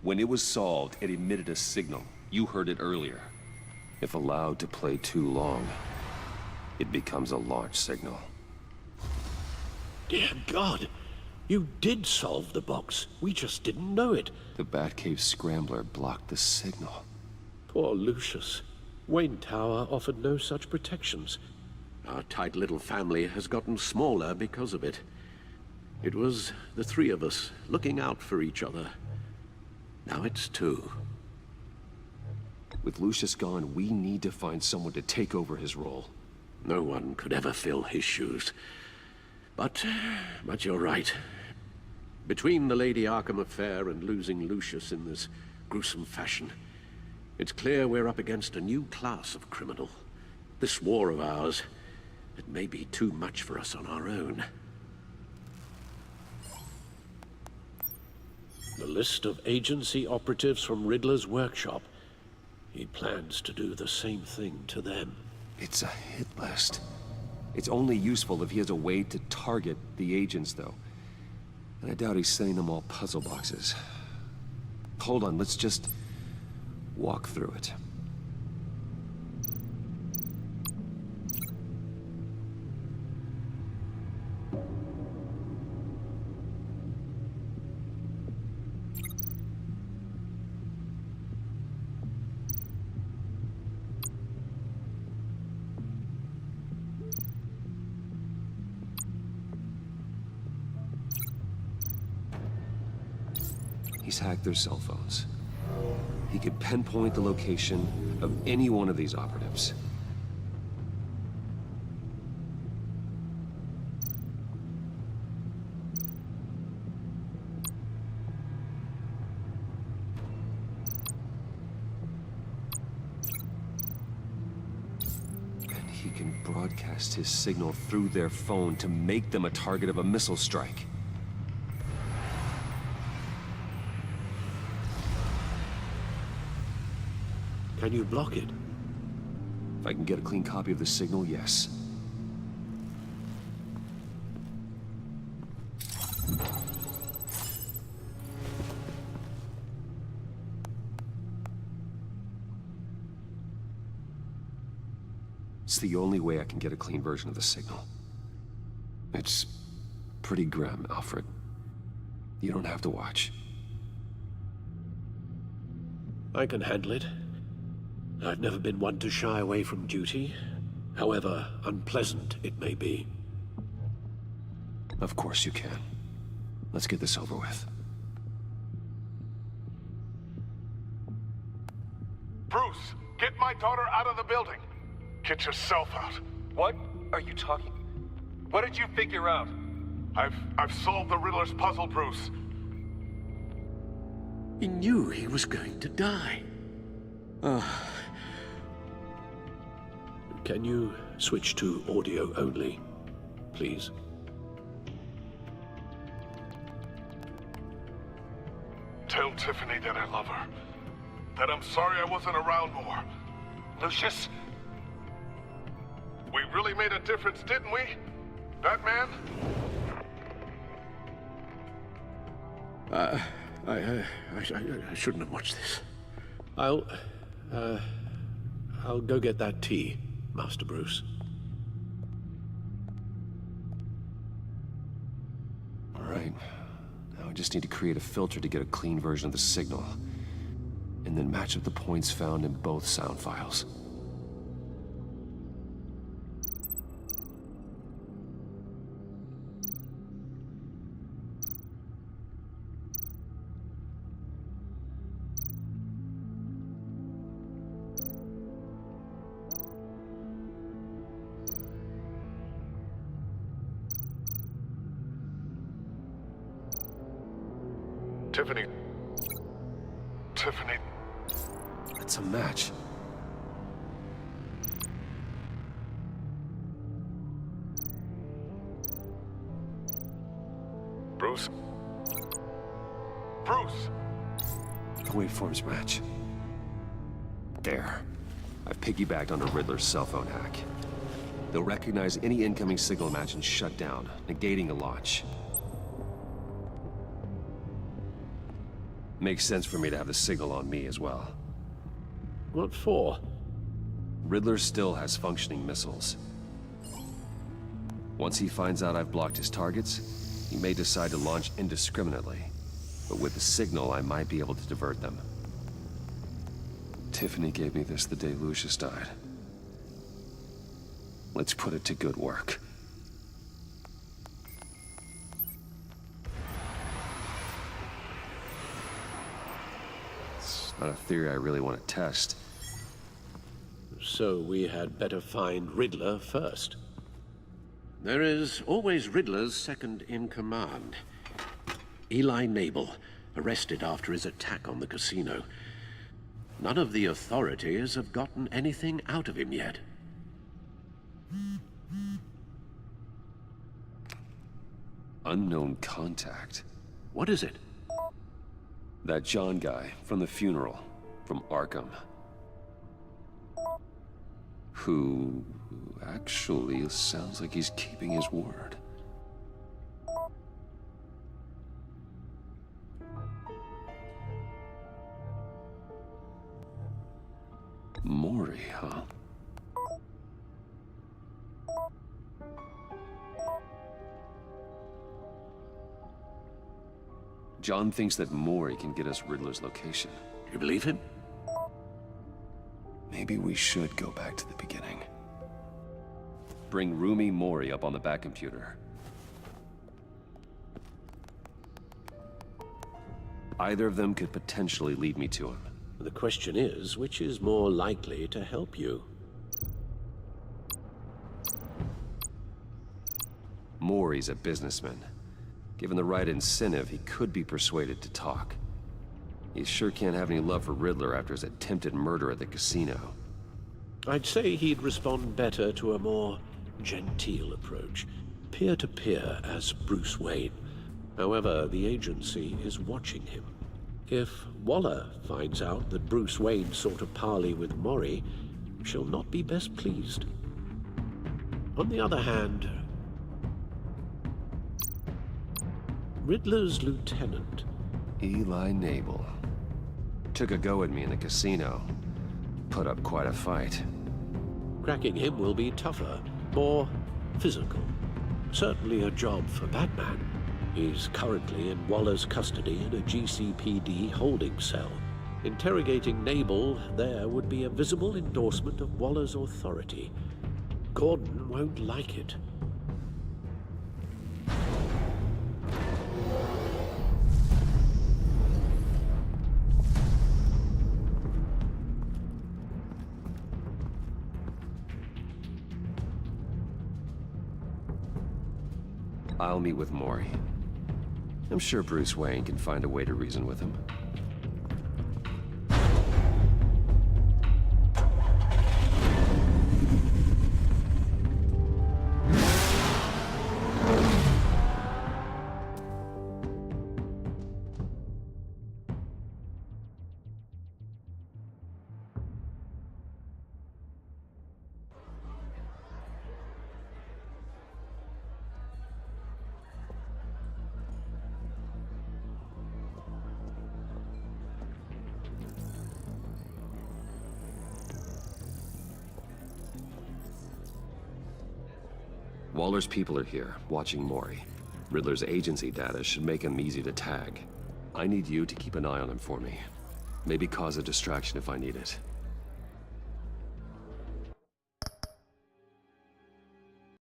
When it was solved, it emitted a signal. You heard it earlier. If allowed to play too long, it becomes a launch signal. Dear God! You did solve the box. We just didn't know it. The Batcave scrambler blocked the signal. Poor Lucius. Wayne Tower offered no such protections. Our tight little family has gotten smaller because of it. It was the three of us looking out for each other. Now it's two. With Lucius gone, we need to find someone to take over his role. No one could ever fill his shoes. But you're right. Between the Lady Arkham affair and losing Lucius in this gruesome fashion, it's clear we're up against a new class of criminal. This war of ours, it may be too much for us on our own. The list of agency operatives from Riddler's workshop. He plans to do the same thing to them. It's a hit list. It's only useful if he has a way to target the agents, though. And I doubt he's sending them all puzzle boxes. Hold on, let's just walk through it. He's hacked their cell phones. He could pinpoint the location of any one of these operatives. And he can broadcast his signal through their phone to make them a target of a missile strike. Can you block it? If I can get a clean copy of the signal, yes. It's the only way I can get a clean version of the signal. It's pretty grim, Alfred. You don't have to watch. I can handle it. I've never been one to shy away from duty, however unpleasant it may be. Of course you can. Let's get this over with. Bruce, get my daughter out of the building. Get yourself out. What are you talking? What did you figure out? I've solved the Riddler's puzzle, Bruce. He knew he was going to die. Can you switch to audio only, please? Tell Tiffany that I love her. That I'm sorry I wasn't around more. Lucius? We really made a difference, didn't we? Batman? I shouldn't have watched this. I'll go get that tea, Master Bruce. All right. Now I just need to create a filter to get a clean version of the signal. And then match up the points found in both sound files. Tiffany. Tiffany. It's a match. Bruce? Bruce! The waveforms match. There. I've piggybacked onto Riddler's cell phone hack. They'll recognize any incoming signal match and shut down, negating a launch. Makes sense for me to have the signal on me as well. What for? Riddler still has functioning missiles. Once he finds out I've blocked his targets, he may decide to launch indiscriminately. But with the signal, I might be able to divert them. Tiffany gave me this the day Lucius died. Let's put it to good work. It's not a theory I really want to test. So we had better find Riddler first. There is always Riddler's second in command. Eli Nabel, arrested after his attack on the casino. None of the authorities have gotten anything out of him yet. Unknown contact. What is it? That John guy from the funeral, from Arkham. Who actually sounds like he's keeping his word. Mori, huh? John thinks that Mori can get us Riddler's location. You believe him? Maybe we should go back to the beginning. Bring Rumi Mori up on the back computer. Either of them could potentially lead me to him. The question is, which is more likely to help you? Mori's a businessman. Given the right incentive, he could be persuaded to talk. He sure can't have any love for Riddler after his attempted murder at the casino. I'd say he'd respond better to a more genteel approach, peer-to-peer as Bruce Wayne. However, the agency is watching him. If Waller finds out that Bruce Wayne sought a parley with Mori, she'll not be best pleased. On the other hand, Riddler's lieutenant, Eli Nabel, took a go at me in the casino. Put up quite a fight. Cracking him will be tougher, more physical. Certainly a job for Batman. He's currently in Waller's custody in a GCPD holding cell. Interrogating Nabel there would be a visible endorsement of Waller's authority. Gordon won't like it. I'll meet with Mori. I'm sure Bruce Wayne can find a way to reason with him. Waller's people are here, watching Mori. Riddler's agency data should make him easy to tag. I need you to keep an eye on him for me. Maybe cause a distraction if I need it.